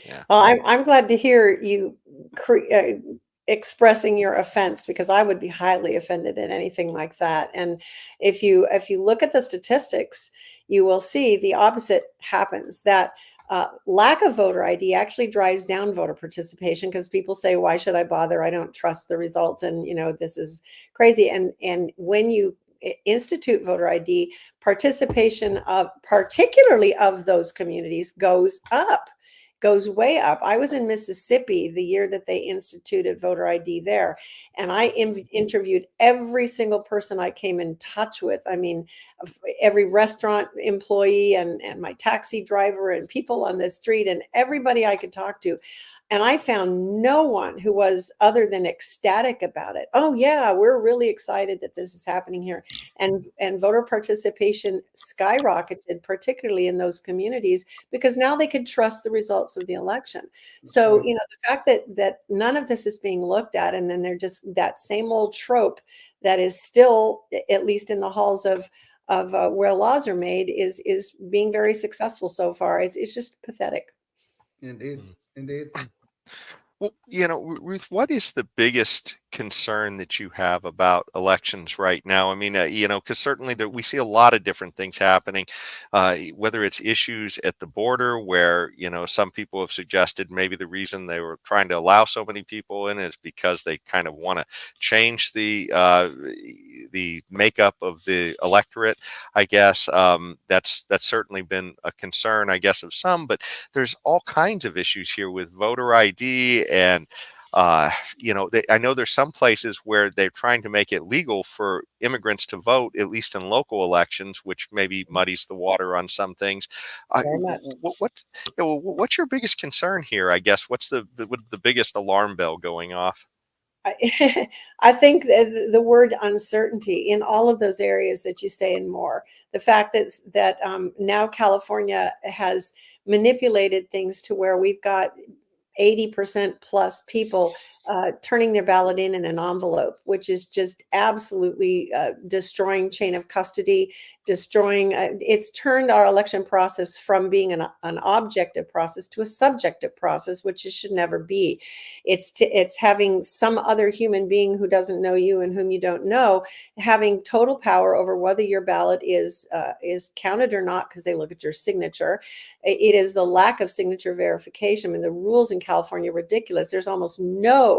Yeah. Well, I'm glad to hear you expressing your offense, because I would be highly offended at anything like that. And if you look at the statistics, you will see the opposite happens. That lack of voter ID actually drives down voter participation, because people say, why should I bother? I don't trust the results. And, this is crazy. And when you institute voter ID, participation particularly of those communities goes way up. I was in Mississippi the year that they instituted voter ID there, and I interviewed every single person I came in touch with. I mean, every restaurant employee and my taxi driver and people on the street and everybody I could talk to. And I found no one who was other than ecstatic about it. Oh yeah, we're really excited that this is happening here. And voter participation skyrocketed, particularly in those communities, because now they could trust the results of the election. So, the fact that none of this is being looked at, and then they're just that same old trope that is still, at least in the halls of where laws are made, is being very successful so far. It's just pathetic. Indeed. Well, Ruth, what is the biggest concern that you have about elections right now? I mean, because certainly we see a lot of different things happening, whether it's issues at the border where, some people have suggested maybe the reason they were trying to allow so many people in is because they kind of want to change the makeup of the electorate. I guess that's certainly been a concern, I guess, of some, but there's all kinds of issues here with voter ID. And, I know there's some places where they're trying to make it legal for immigrants to vote, at least in local elections, which maybe muddies the water on some things. What's your biggest concern here? I guess what's the biggest alarm bell going off? I think the word uncertainty in all of those areas that you say and more. The fact that now California has manipulated things to where we've got 80% plus people turning their ballot in an envelope, which is just absolutely destroying chain of custody, it's turned our election process from being an objective process to a subjective process, which it should never be. It's having some other human being who doesn't know you and whom you don't know, having total power over whether your ballot is counted or not, because they look at your signature. It is the lack of signature verification. I mean, the rules in California are ridiculous. There's almost no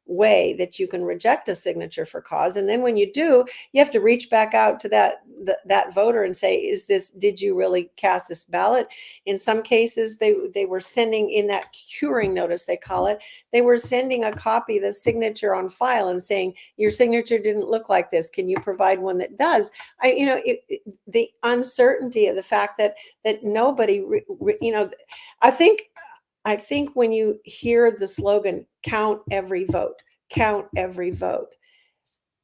way that you can reject a signature for cause, and then when you do, you have to reach back out to that voter and say, did you really cast this ballot? In some cases, they were sending in that curing notice, they call it, they were sending a copy of the signature on file and saying, your signature didn't look like this, can you provide one that does? The uncertainty of the fact that nobody, I think when you hear the slogan, count every vote,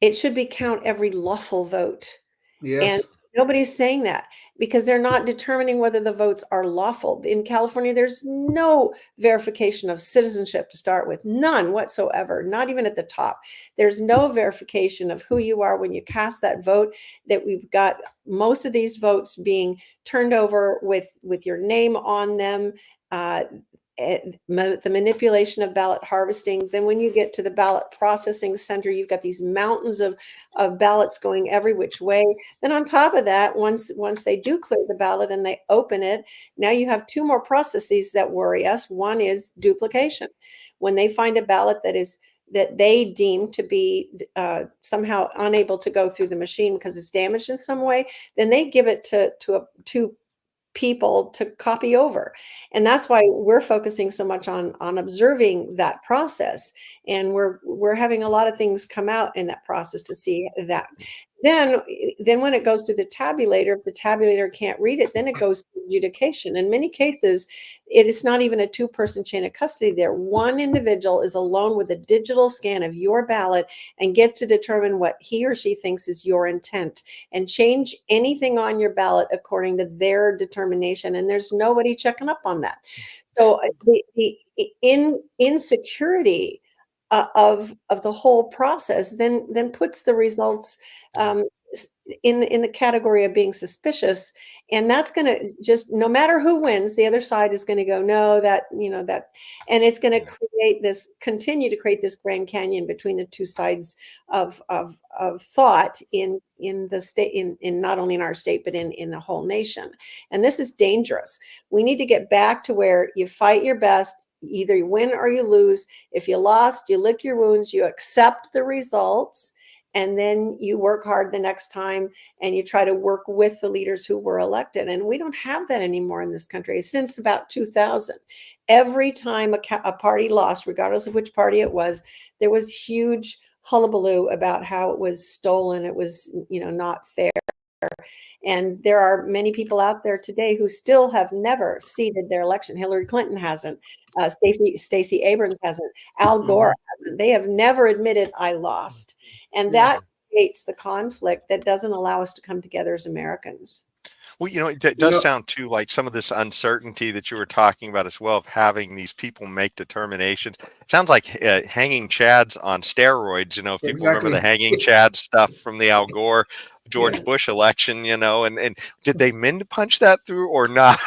It should be count every lawful vote. And Yes. nobody's saying that because they're not determining whether the votes are lawful. In California, there's no verification of citizenship to start with, none whatsoever, not even at the top. There's no verification of who you are when you cast that vote, that we've got most of these votes being turned over with your name on them. The manipulation of ballot harvesting. Then when you get to the ballot processing center, you've got these mountains of ballots going every which way. Then on top of that, once they do clear the ballot and they open it, now you have two more processes that worry us. One is duplication. When they find a ballot that they deem to be somehow unable to go through the machine because it's damaged in some way, then they give it to people to copy over. And that's why we're focusing so much on observing that process. And we're having a lot of things come out in that process to see that. Then when it goes to the tabulator, if the tabulator can't read it, then it goes to adjudication. In many cases, it is not even a two-person chain of custody there. One individual is alone with a digital scan of your ballot and gets to determine what he or she thinks is your intent and change anything on your ballot according to their determination. And there's nobody checking up on that. So the insecurity of the whole process then puts the results in the category of being suspicious, and that's going to just, no matter who wins, the other side is going to go, no, that, that, and it's going to continue to create this Grand Canyon between the two sides of thought in the state, in not only in our state but in the whole nation. And this is dangerous. We need to get back to where you fight your best. Either you win or you lose. If you lost, you lick your wounds, you accept the results, and then you work hard the next time and you try to work with the leaders who were elected. And we don't have that anymore in this country. Since about 2000, every time a party lost, regardless of which party it was, there was huge hullabaloo about how it was stolen. It was, not fair. And there are many people out there today who still have never ceded their election. Hillary Clinton hasn't. Stacey Abrams hasn't. Al Gore hasn't. They have never admitted, I lost. And that creates the conflict that doesn't allow us to come together as Americans. Well, it does sound too like some of this uncertainty that you were talking about as well, of having these people make determinations. It sounds like hanging chads on steroids. If people remember the hanging chad stuff from the Al Gore, George Bush election, and did they mean to punch that through or not?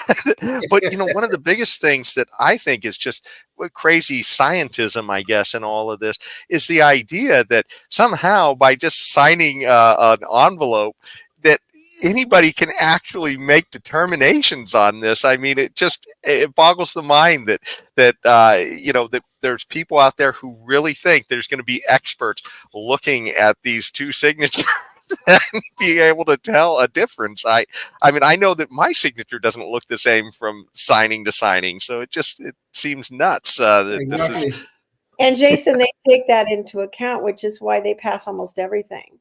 But, one of the biggest things that I think is just crazy scientism, I guess, in all of this is the idea that somehow by just signing an envelope, that anybody can actually make determinations on this. I mean, it boggles the mind that there's people out there who really think there's going to be experts looking at these two signatures and being able to tell a difference. I mean, I know that my signature doesn't look the same from signing to signing, so it seems nuts that this is. And Jason, they take that into account, which is why they pass almost everything.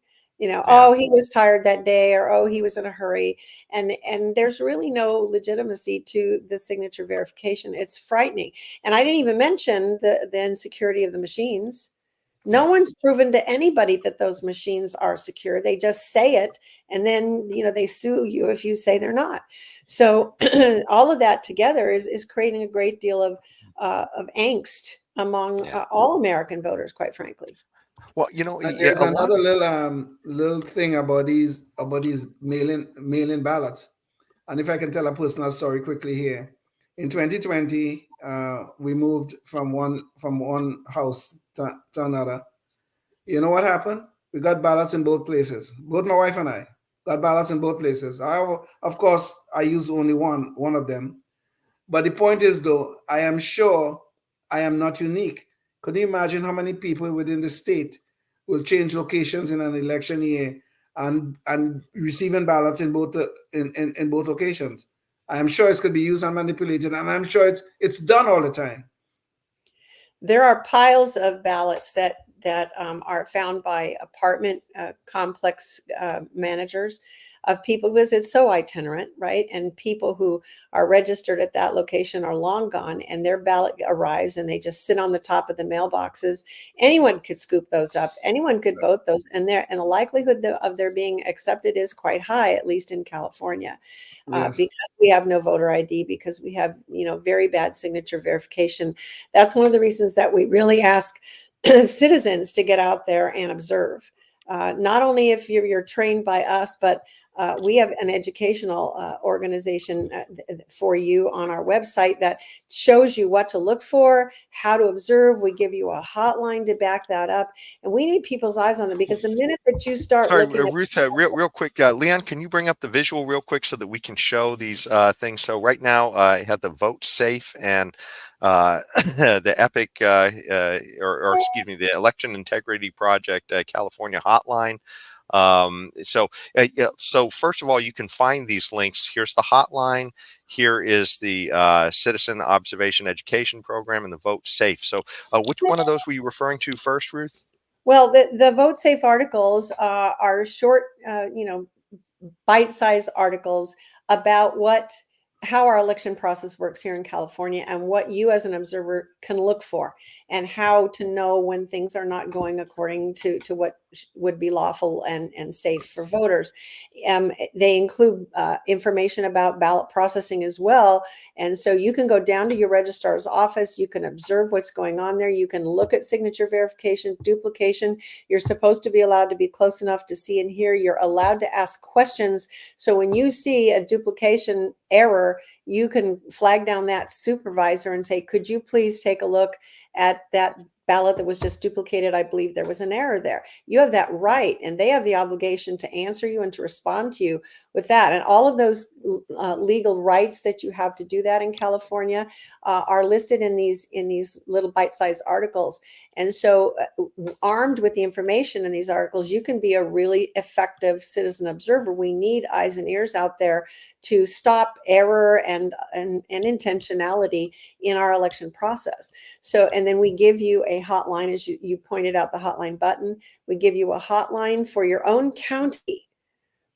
Oh, he was tired that day, or oh, he was in a hurry, and there's really no legitimacy to the signature verification. It's frightening. And I didn't even mention the insecurity of the machines. No one's proven to anybody that those machines are secure. They just say it, and then they sue you if you say they're not. So all of that together is creating a great deal of angst among all American voters, quite frankly. Well, there's another little thing about these mail-in ballots. And if I can tell a personal story quickly here, in 2020, we moved from one house to another. You know what happened? We got ballots in both places. Both my wife and I got ballots in both places. Of course, I use only one of them. But the point is, though, I am sure I am not unique. Could you imagine how many people within the state will change locations in an election year and receiving ballots in both in both locations? I am sure it's going to be used and manipulated, and I'm sure it's done all the time. There are piles of ballots that are found by apartment complex managers. of people, because it's so itinerant, right? And people who are registered at that location are long gone, and their ballot arrives and they just sit on the top of the mailboxes. Anyone could scoop those up. Anyone could vote those, and the likelihood of their being accepted is quite high, at least in California. Yes. Because we have no voter ID, because we have, very bad signature verification. That's one of the reasons that we really ask citizens to get out there and observe. Not only if you're trained by us, but we have an educational organization for you on our website that shows you what to look for, how to observe. We give you a hotline to back that up, and we need people's eyes on it, because the minute that you start Sorry, looking at Ruth, real quick, Leon, can you bring up the visual real quick so that we can show these things? So right now, I have the Vote Safe and the EPIC, or excuse me, the Election Integrity Project California hotline. So first of all, you can find these links. Here's the hotline. Here is the Citizen Observation Education Program and the Vote Safe. So which one of those were you referring to first, Ruth? Well, the Vote Safe articles are short, bite-sized articles about how our election process works here in California, and what you as an observer can look for, and how to know when things are not going according to what would be lawful and safe for voters. They include information about ballot processing as well. And so you can go down to your registrar's office. You can observe what's going on there. You can look at signature verification, duplication. You're supposed to be allowed to be close enough to see and hear. You're allowed to ask questions. So when you see a duplication error, you can flag down that supervisor and say, could you please take a look at that ballot that was just duplicated? I believe there was an error there. You have that right, and they have the obligation to answer you and to respond to you with that. And all of those legal rights that you have to do that in California are listed in these little bite-sized articles. And so armed with the information in these articles, you can be a really effective citizen observer. We need eyes and ears out there to stop error and intentionality in our election process. So, and then we give you a hotline, as you pointed out, the hotline button. We give you a hotline for your own county,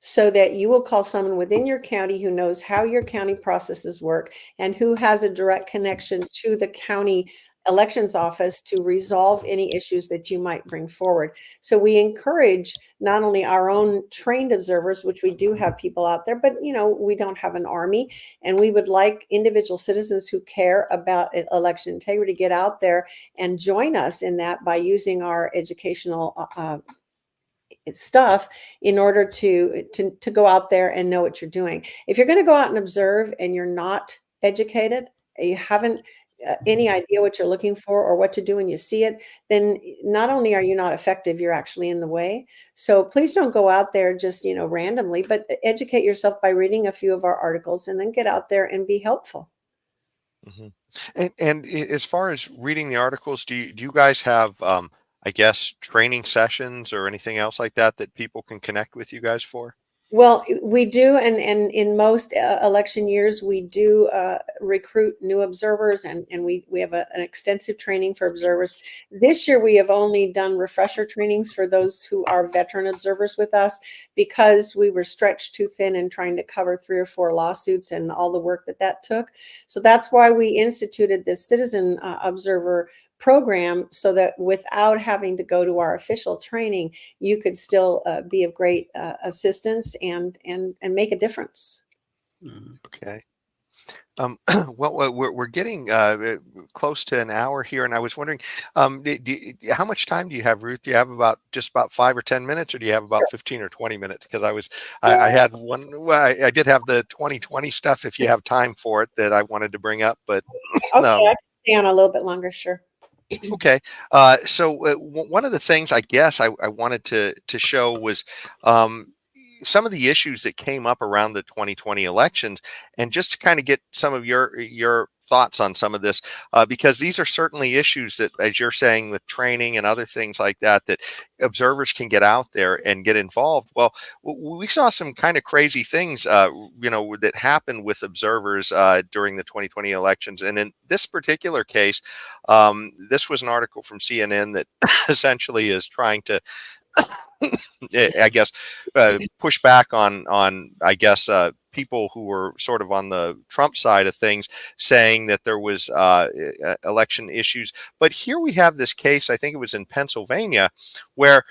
so that you will call someone within your county who knows how your county processes work and who has a direct connection to the county elections office to resolve any issues that you might bring forward. So we encourage not only our own trained observers, which we do have people out there, but we don't have an army, and we would like individual citizens who care about election integrity to get out there and join us in that by using our educational stuff in order to go out there and know what you're doing. If you're going to go out and observe and you're not educated, you haven't any idea what you're looking for or what to do when you see it, then not only are you not effective, you're actually in the way. So please don't go out there just randomly, but educate yourself by reading a few of our articles, and then get out there and be helpful. Mm-hmm. And as far as reading the articles, do you guys have I guess training sessions or anything else like that people can connect with you guys for? Well, we do, and in most election years, we do recruit new observers, and we have an extensive training for observers. This year, we have only done refresher trainings for those who are veteran observers with us, because we were stretched too thin in trying to cover 3 or 4 lawsuits and all the work that took. So that's why we instituted this citizen observer program, so that without having to go to our official training, you could still be of great assistance and make a difference. Okay. Well, we're getting close to an hour here, and I was wondering, how much time do you have, Ruth? Do you have just about 5 or 10 minutes, or do you have about 15 or 20 minutes? Because I had one. Well, I did have the 2020 stuff, if you have time for it, that I wanted to bring up, but okay, I can stay on a little bit longer, sure. Okay. So one of the things I guess I wanted to show was some of the issues that came up around the 2020 elections, and just to kind of get some of your thoughts on some of this, because these are certainly issues that, as you're saying, with training and other things like that observers can get out there and get involved. Well, we saw some kind of crazy things, that happened with observers during the 2020 elections. And in this particular case, this was an article from CNN that essentially is trying to I guess, push back on I guess people who were sort of on the Trump side of things, saying that there was election issues. But here we have this case. I think it was in Pennsylvania, where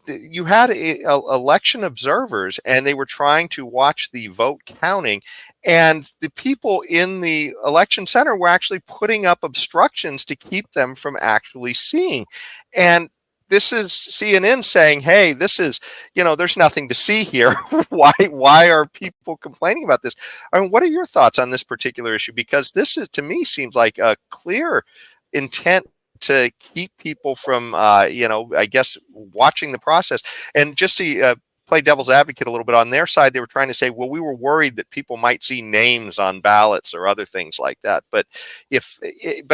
you had election observers and they were trying to watch the vote counting, and the people in the election center were actually putting up obstructions to keep them from actually seeing. And this is CNN saying, hey, this is, there's nothing to see here. Why are people complaining about this? I mean, what are your thoughts on this particular issue? Because this is, to me, seems like a clear intent to keep people from, I guess, watching the process. And just to play devil's advocate a little bit, on their side, they were trying to say, well, we were worried that people might see names on ballots or other things like that. But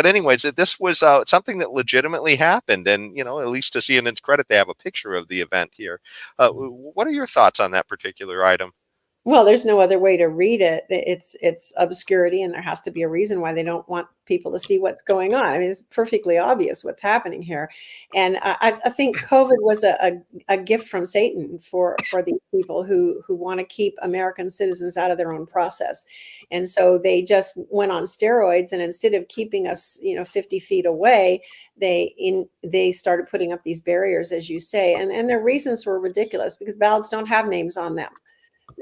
anyways, this was something that legitimately happened. And, at least to CNN's credit, they have a picture of the event here. What are your thoughts on that particular item? Well, there's no other way to read it. It's obscurity, and there has to be a reason why they don't want people to see what's going on. I mean, it's perfectly obvious what's happening here. And I think COVID was a gift from Satan for these people who want to keep American citizens out of their own process. And so they just went on steroids, and instead of keeping us, 50 feet away, they started putting up these barriers, as you say, and their reasons were ridiculous because ballots don't have names on them.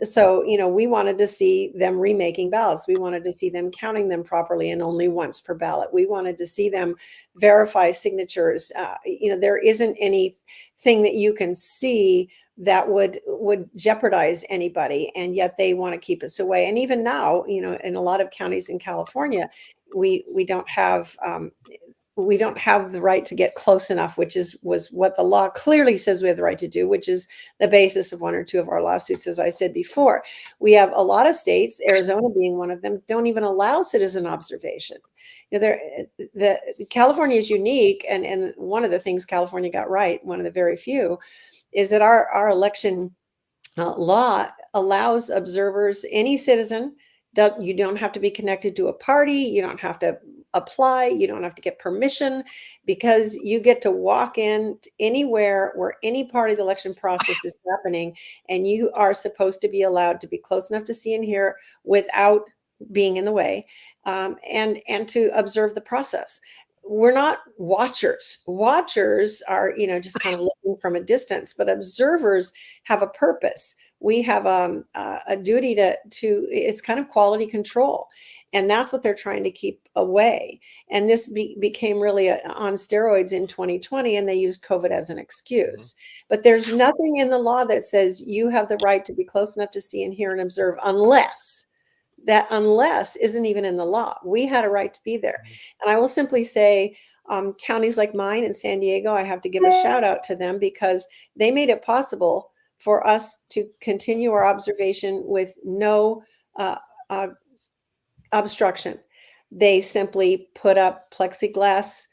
So, we wanted to see them remaking ballots. We wanted to see them counting them properly and only once per ballot. We wanted to see them verify signatures. There isn't anything that you can see that would jeopardize anybody, and yet they want to keep us away. And even now, in a lot of counties in California, we don't have the right to get close enough, which was what the law clearly says we have the right to do, which is the basis of one or two of our lawsuits. As I said before, we have a lot of states, Arizona being one of them, don't even allow citizen observation. California is unique, and one of the things California got right, one of the very few, is that our election law allows observers, any citizen. You don't have to be connected to a party. You don't have to apply. You don't have to get permission, because you get to walk in anywhere where any part of the election process is happening, and you are supposed to be allowed to be close enough to see and hear without being in the way, and to observe the process. We're not watchers. Watchers are, just kind of looking from a distance, but observers have a purpose. We have a duty to it's kind of quality control, and that's what they're trying to keep away. And this became really on steroids in 2020, and they used COVID as an excuse. But there's nothing in the law that says you have the right to be close enough to see and hear and observe, unless isn't even in the law. We had a right to be there. And I will simply say, counties like mine in San Diego, I have to give a shout out to them, because they made it possible for us to continue our observation with no obstruction. They simply put up plexiglass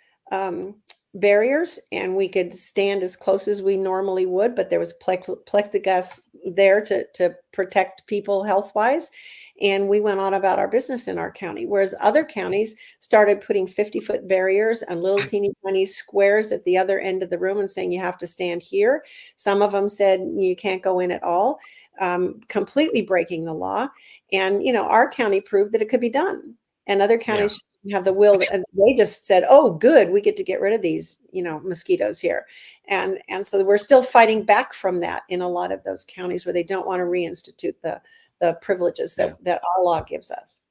barriers, and we could stand as close as we normally would, but there was plexiglass there to protect people health-wise. And we went on about our business in our county, whereas other counties started putting 50-foot barriers and little teeny tiny squares at the other end of the room and saying you have to stand here. Some of them said you can't go in at all, completely breaking the law. And, our county proved that it could be done. And other counties just didn't have the will. And they just said, oh, good, we get to get rid of these, mosquitoes here. And so we're still fighting back from that in a lot of those counties where they don't want to reinstitute the privileges that our law gives us.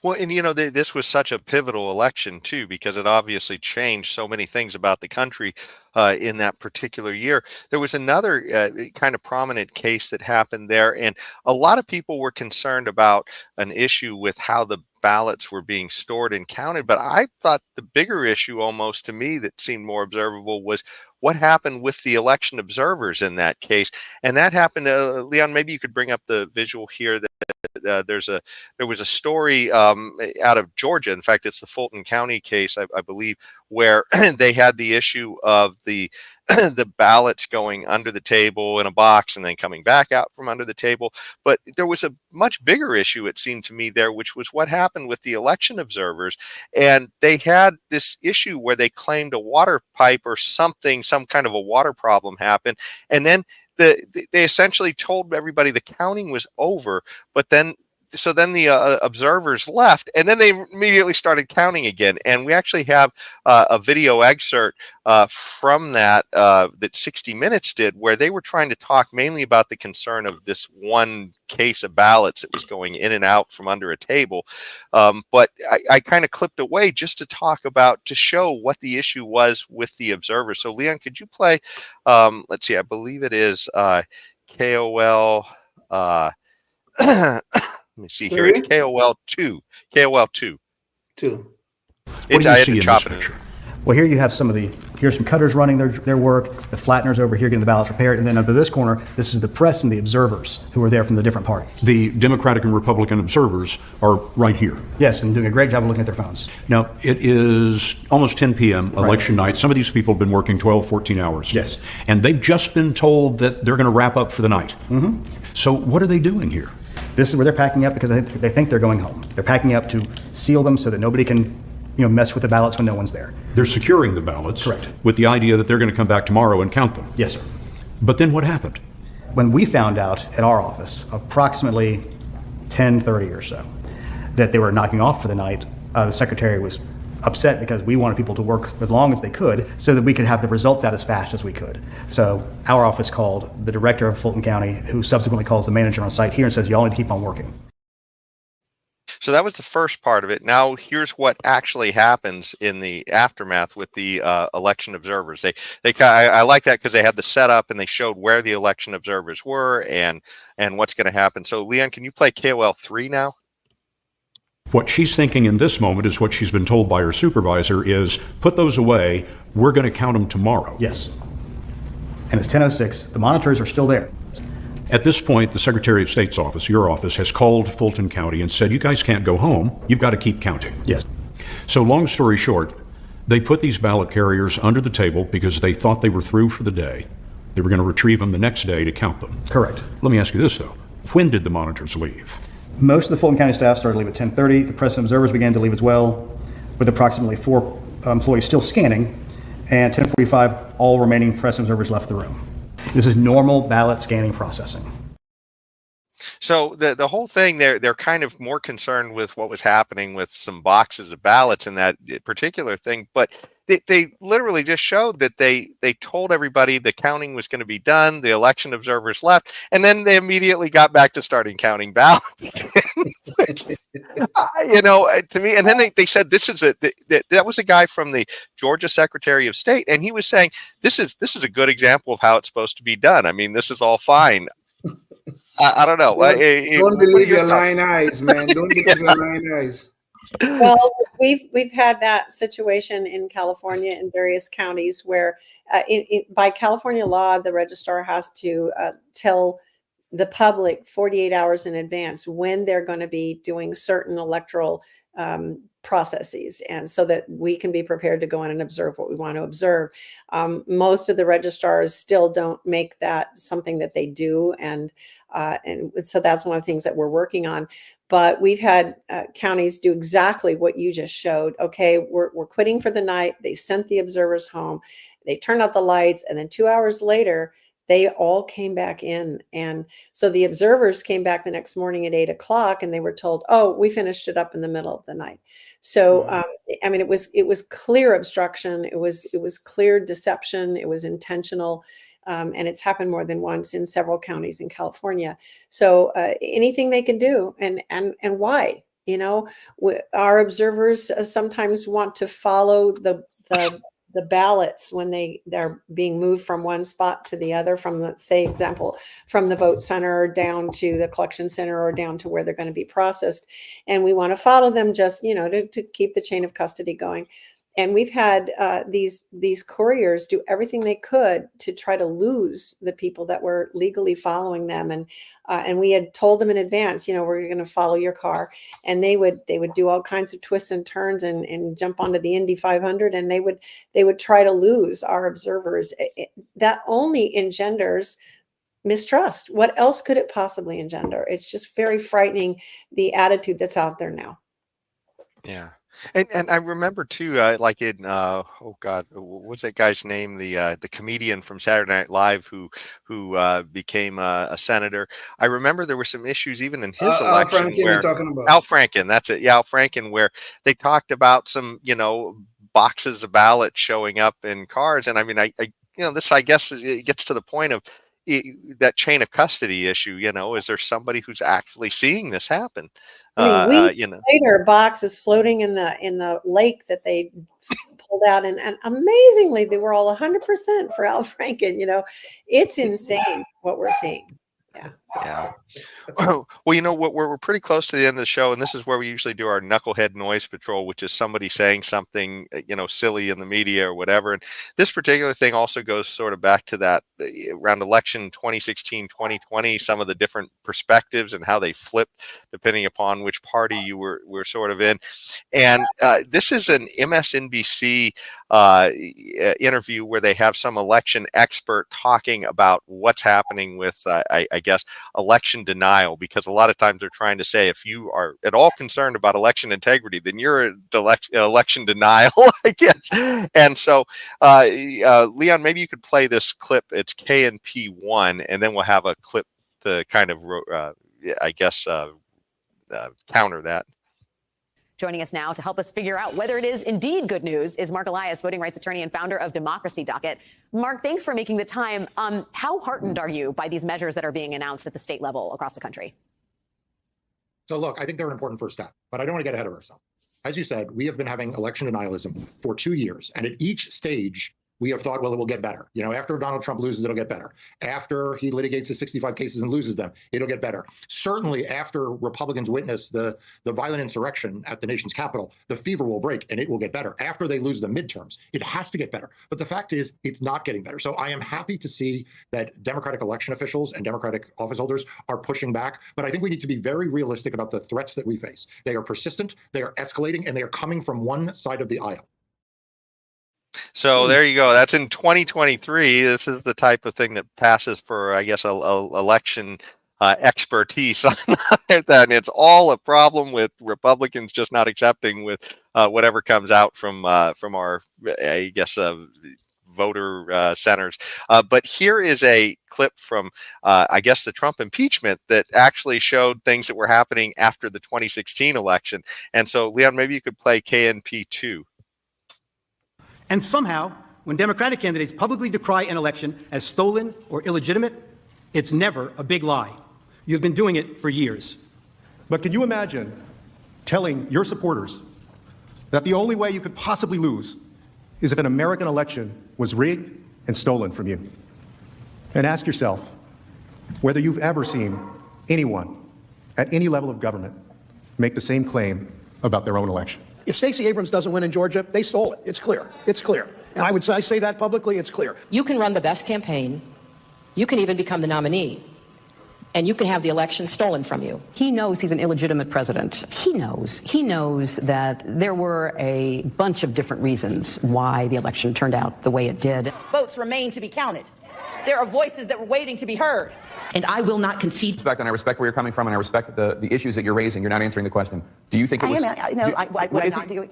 Well, and this was such a pivotal election too, because it obviously changed so many things about the country in that particular year. There was another kind of prominent case that happened there, and a lot of people were concerned about an issue with how the ballots were being stored and counted. But I thought the bigger issue, almost to me, that seemed more observable was what happened with the election observers in that case. And that happened, Leon, maybe you could bring up the visual here. That there was a story out of Georgia. In fact, it's the Fulton County case, I believe, where they had the issue of the the ballots going under the table in a box and then coming back out from under the table. But there was a much bigger issue, it seemed to me, there, which was what happened with the election observers. And they had this issue where they claimed a water pipe or something, some kind of a water problem happened. And then they essentially told everybody the counting was over, but then the observers left, and then they immediately started counting again. And we actually have a video excerpt from that 60 Minutes did, where they were trying to talk mainly about the concern of this one case of ballots that was going in and out from under a table. But I kind of clipped away just to talk about, to show what the issue was with the observers. So Leon, could you play, let's see, I believe it is KOL, let me see here. It's KOL 2. KOL 2. What do you see in this picture? Well, here you have here's some cutters running their work, the flatteners over here getting the ballots prepared, and then under this corner, this is the press and the observers who are there from the different parties. The Democratic and Republican observers are right here. Yes, and doing a great job of looking at their phones. Now, it is almost 10 p.m., election night. Some of these people have been working 12, 14 hours. Yes. And they've just been told that they're going to wrap up for the night. Mm-hmm. So what are they doing here? This is where they're packing up because they think they're going home. They're packing up to seal them so that nobody can, mess with the ballots when no one's there. They're securing the ballots. Correct. With the idea that they're going to come back tomorrow and count them. Yes, sir. But then what happened? When we found out at our office, approximately 10:30 or so, that they were knocking off for the night, the secretary was upset because we wanted people to work as long as they could so that we could have the results out as fast as we could. So our office called the director of Fulton County, who subsequently calls the manager on site here and says, y'all need to keep on working. So that was the first part of it. Now here's what actually happens in the aftermath with the election observers. I like that because they had the setup and they showed where the election observers were and what's going to happen. So Leon, can you play KOL 3 now? What she's thinking in this moment is what she's been told by her supervisor is, put those away, we're going to count them tomorrow. Yes. And it's 10:06, the monitors are still there. At this point, the Secretary of State's office, your office, has called Fulton County and said, you guys can't go home, you've got to keep counting. Yes. So long story short, they put these ballot carriers under the table because they thought they were through for the day. They were going to retrieve them the next day to count them. Correct. Let me ask you this, though. When did the monitors leave? Most of the Fulton County staff started to leave at 10:30. The press and observers began to leave as well, with approximately 4 employees still scanning, and 10:45, all remaining press and observers left the room. This is normal ballot scanning processing. So the whole thing, they're kind of more concerned with what was happening with some boxes of ballots in that particular thing, but they literally just showed that they told everybody the counting was going to be done, the election observers left, and then they immediately got back to starting counting ballots. To me, and then they said that was a guy from the Georgia Secretary of State, and he was saying this is a good example of how it's supposed to be done. I mean, this is all fine. I don't know. Don't believe your lying eyes, man. Don't believe your lying eyes. Well, we've had that situation in California in various counties where by California law, the registrar has to tell the public 48 hours in advance when they're going to be doing certain electoral processes, and so that we can be prepared to go in and observe what we want to observe. Most of the registrars still don't make that something that they do, and so that's one of the things that we're working on. But we've had counties do exactly what you just showed. Okay, we're quitting for the night. They sent the observers home. They turned out the lights, and then 2 hours later, they all came back in. And so the observers came back the next morning at 8 o'clock and they were told, oh, we finished it up in the middle of the night. So, I mean, it was clear obstruction. It was clear deception. It was intentional. And it's happened more than once in several counties in California. So anything they can do, and why, our observers sometimes want to follow the ballots when they're being moved from one spot to the other, from, let's say, example, from the vote center down to the collection center or down to where they're going to be processed. And we want to follow them just, to keep the chain of custody going. And we've had these couriers do everything they could to try to lose the people that were legally following them. And we had told them in advance, we're going to follow your car. And they would do all kinds of twists and turns and jump onto the Indy 500, and they would try to lose our observers. That only engenders mistrust. What else could it possibly engender? It's just very frightening, the attitude that's out there now. Yeah. And I remember too, like in oh God, what's that guy's name? The comedian from Saturday Night Live who became a senator. I remember there were some issues even in his election Franken, where you're talking about. Al Franken, that's it, yeah, Al Franken, where they talked about some boxes of ballots showing up in cars, and I mean, I this, I guess, it gets to the point of that chain of custody issue. Is there somebody who's actually seeing this happen? I mean, weeks later, boxes floating in the lake that they pulled out, and amazingly, they were all 100% for Al Franken. It's insane what we're seeing. Yeah. Well, we're pretty close to the end of the show, and this is where we usually do our knucklehead noise patrol, which is somebody saying something, silly in the media or whatever. And this particular thing also goes sort of back to that around election 2016, 2020, some of the different perspectives and how they flipped depending upon which party you were sort of in. And this is an MSNBC interview where they have some election expert talking about what's happening with, I guess, election denial, because a lot of times they're trying to say if you are at all concerned about election integrity, then you're election denial, I guess. And so, Leon, maybe you could play this clip. It's KNP1, and then we'll have a clip to kind of, counter that. Joining us now to help us figure out whether it is indeed good news is Mark Elias, voting rights attorney and founder of Democracy Docket. Mark, thanks for making the time. How heartened are you by these measures that are being announced at the state level across the country? So look, I think they're an important first step, but I don't want to get ahead of ourselves. As you said, we have been having election denialism for 2 years, and at each stage, we have thought, well, it will get better. After Donald Trump loses, it'll get better. After he litigates his 65 cases and loses them, it'll get better. Certainly after Republicans witness the violent insurrection at the nation's capital, the fever will break and it will get better. After they lose the midterms, it has to get better. But the fact is, it's not getting better. So I am happy to see that Democratic election officials and Democratic office holders are pushing back. But I think we need to be very realistic about the threats that we face. They are persistent, they are escalating, and they are coming from one side of the aisle. So there you go. That's in 2023. This is the type of thing that passes for, I guess, election expertise on that. And it's all a problem with Republicans just not accepting with whatever comes out from our, I guess, voter centers. But here is a clip from, I guess, the Trump impeachment that actually showed things that were happening after the 2016 election. And so, Leon, maybe you could play KNP2. And somehow, when Democratic candidates publicly decry an election as stolen or illegitimate, it's never a big lie. You've been doing it for years. But can you imagine telling your supporters that the only way you could possibly lose is if an American election was rigged and stolen from you? And ask yourself whether you've ever seen anyone at any level of government make the same claim about their own election. If Stacey Abrams doesn't win in Georgia, they stole it. It's clear. It's clear. And I say that publicly, it's clear. You can run the best campaign. You can even become the nominee. And you can have the election stolen from you. He knows he's an illegitimate president. He knows that there were a bunch of different reasons why the election turned out the way it did. Votes remain to be counted. There are voices that were waiting to be heard. And I will not concede. And I respect where you're coming from, and I respect the issues that you're raising. You're not answering the question. Do you think it was...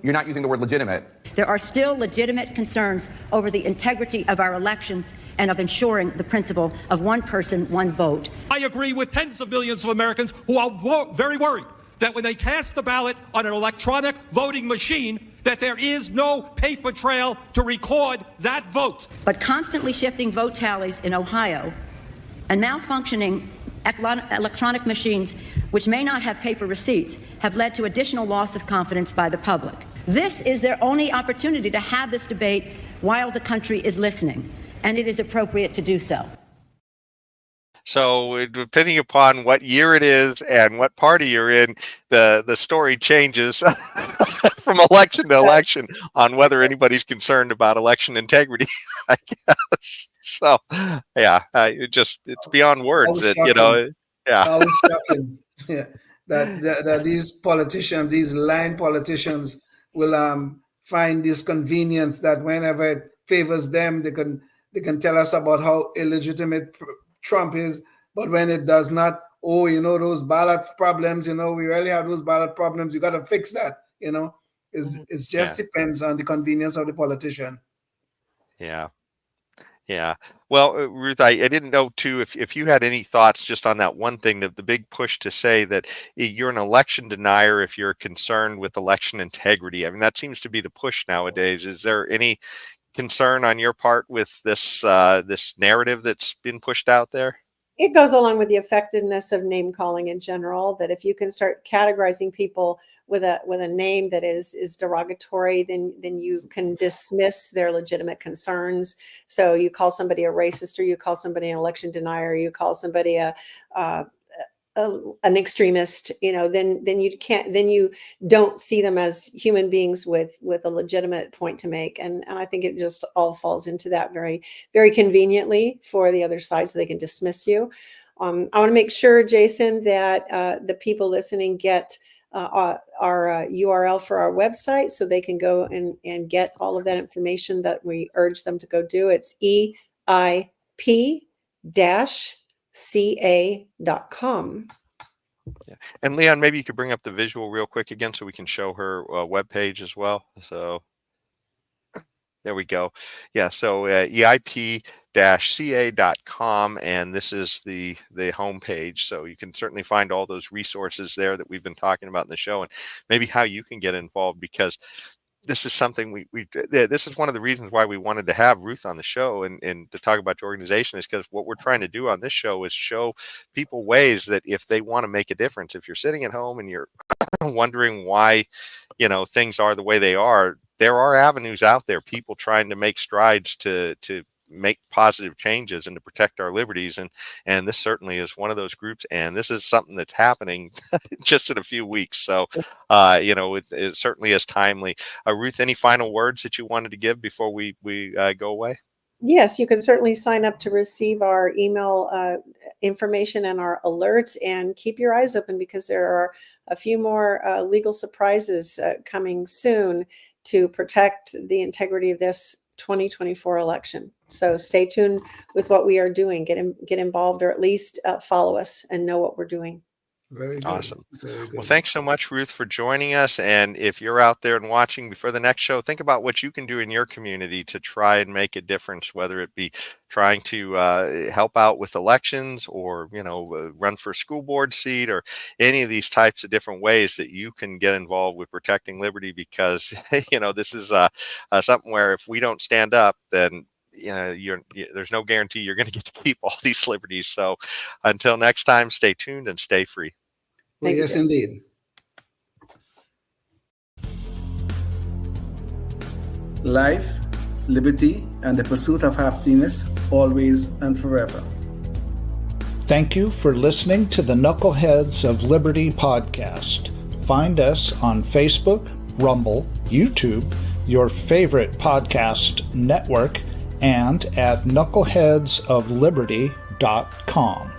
You're not using the word legitimate. There are still legitimate concerns over the integrity of our elections and of ensuring the principle of one person, one vote. I agree with tens of millions of Americans who are very worried that when they cast the ballot on an electronic voting machine, that there is no paper trail to record that vote. But constantly shifting vote tallies in Ohio and malfunctioning electronic machines, which may not have paper receipts, have led to additional loss of confidence by the public. This is their only opportunity to have this debate while the country is listening, and it is appropriate to do so. So depending upon what year it is and what party you're in, the story changes from election to election on whether anybody's concerned about election integrity, I guess. So, yeah, it's beyond words that, yeah. How shocking. Yeah. That these politicians, these lying politicians, will find this convenience that whenever it favors them, they can tell us about how illegitimate Trump is, but when it does not, those ballot problems, we really have those ballot problems. You got to fix that. It just depends on the convenience of the politician. Yeah. Yeah. Well, Ruth, I didn't know too if you had any thoughts just on that one thing, the big push to say that you're an election denier if you're concerned with election integrity. I mean, that seems to be the push nowadays. Is there any concern on your part with this this narrative that's been pushed out there? It goes along with the effectiveness of name calling in general, that if you can start categorizing people with a name that is derogatory, then you can dismiss their legitimate concerns. So you call somebody a racist, or you call somebody an election denier, or you call somebody an extremist, then you don't see them as human beings with a legitimate point to make. And I think it just all falls into that very, very conveniently for the other side, so they can dismiss you. I want to make sure, Jason, that the people listening get our URL for our website, so they can go and get all of that information that we urge them to go do. It's EIP-CA.com. Yeah. And Leon, maybe you could bring up the visual real quick again so we can show her webpage as well. So there we go. Yeah. So EIP-CA.com, and this is the homepage. So you can certainly find all those resources there that we've been talking about in the show, and maybe how you can get involved, because this is something this is one of the reasons why we wanted to have Ruth on the show and to talk about your organization, is because what we're trying to do on this show is show people ways that if they want to make a difference, if you're sitting at home and you're wondering why, things are the way they are, there are avenues out there, people trying to make strides to make positive changes and to protect our liberties. And this certainly is one of those groups. And this is something that's happening just in a few weeks. So, it certainly is timely. Ruth, any final words that you wanted to give before we go away? Yes, you can certainly sign up to receive our email information and our alerts, and keep your eyes open, because there are a few more legal surprises coming soon to protect the integrity of this 2024 election. So stay tuned with what we are doing. Get involved, or at least follow us and know what we're doing. Very good. Awesome. Very good. Well, thanks so much, Ruth, for joining us. And if you're out there and watching before the next show, think about what you can do in your community to try and make a difference, whether it be trying to help out with elections, or, run for a school board seat, or any of these types of different ways that you can get involved with protecting liberty, because, this is something where if we don't stand up, then there's no guarantee you're going to get to keep all these liberties. So until next time, stay tuned and stay free. Well, yes, indeed. Life, liberty, and the pursuit of happiness, always and forever. Thank you for listening to the Knuckleheads of Liberty podcast. Find us on Facebook, Rumble, YouTube, your favorite podcast network, and at knuckleheadsofliberty.com.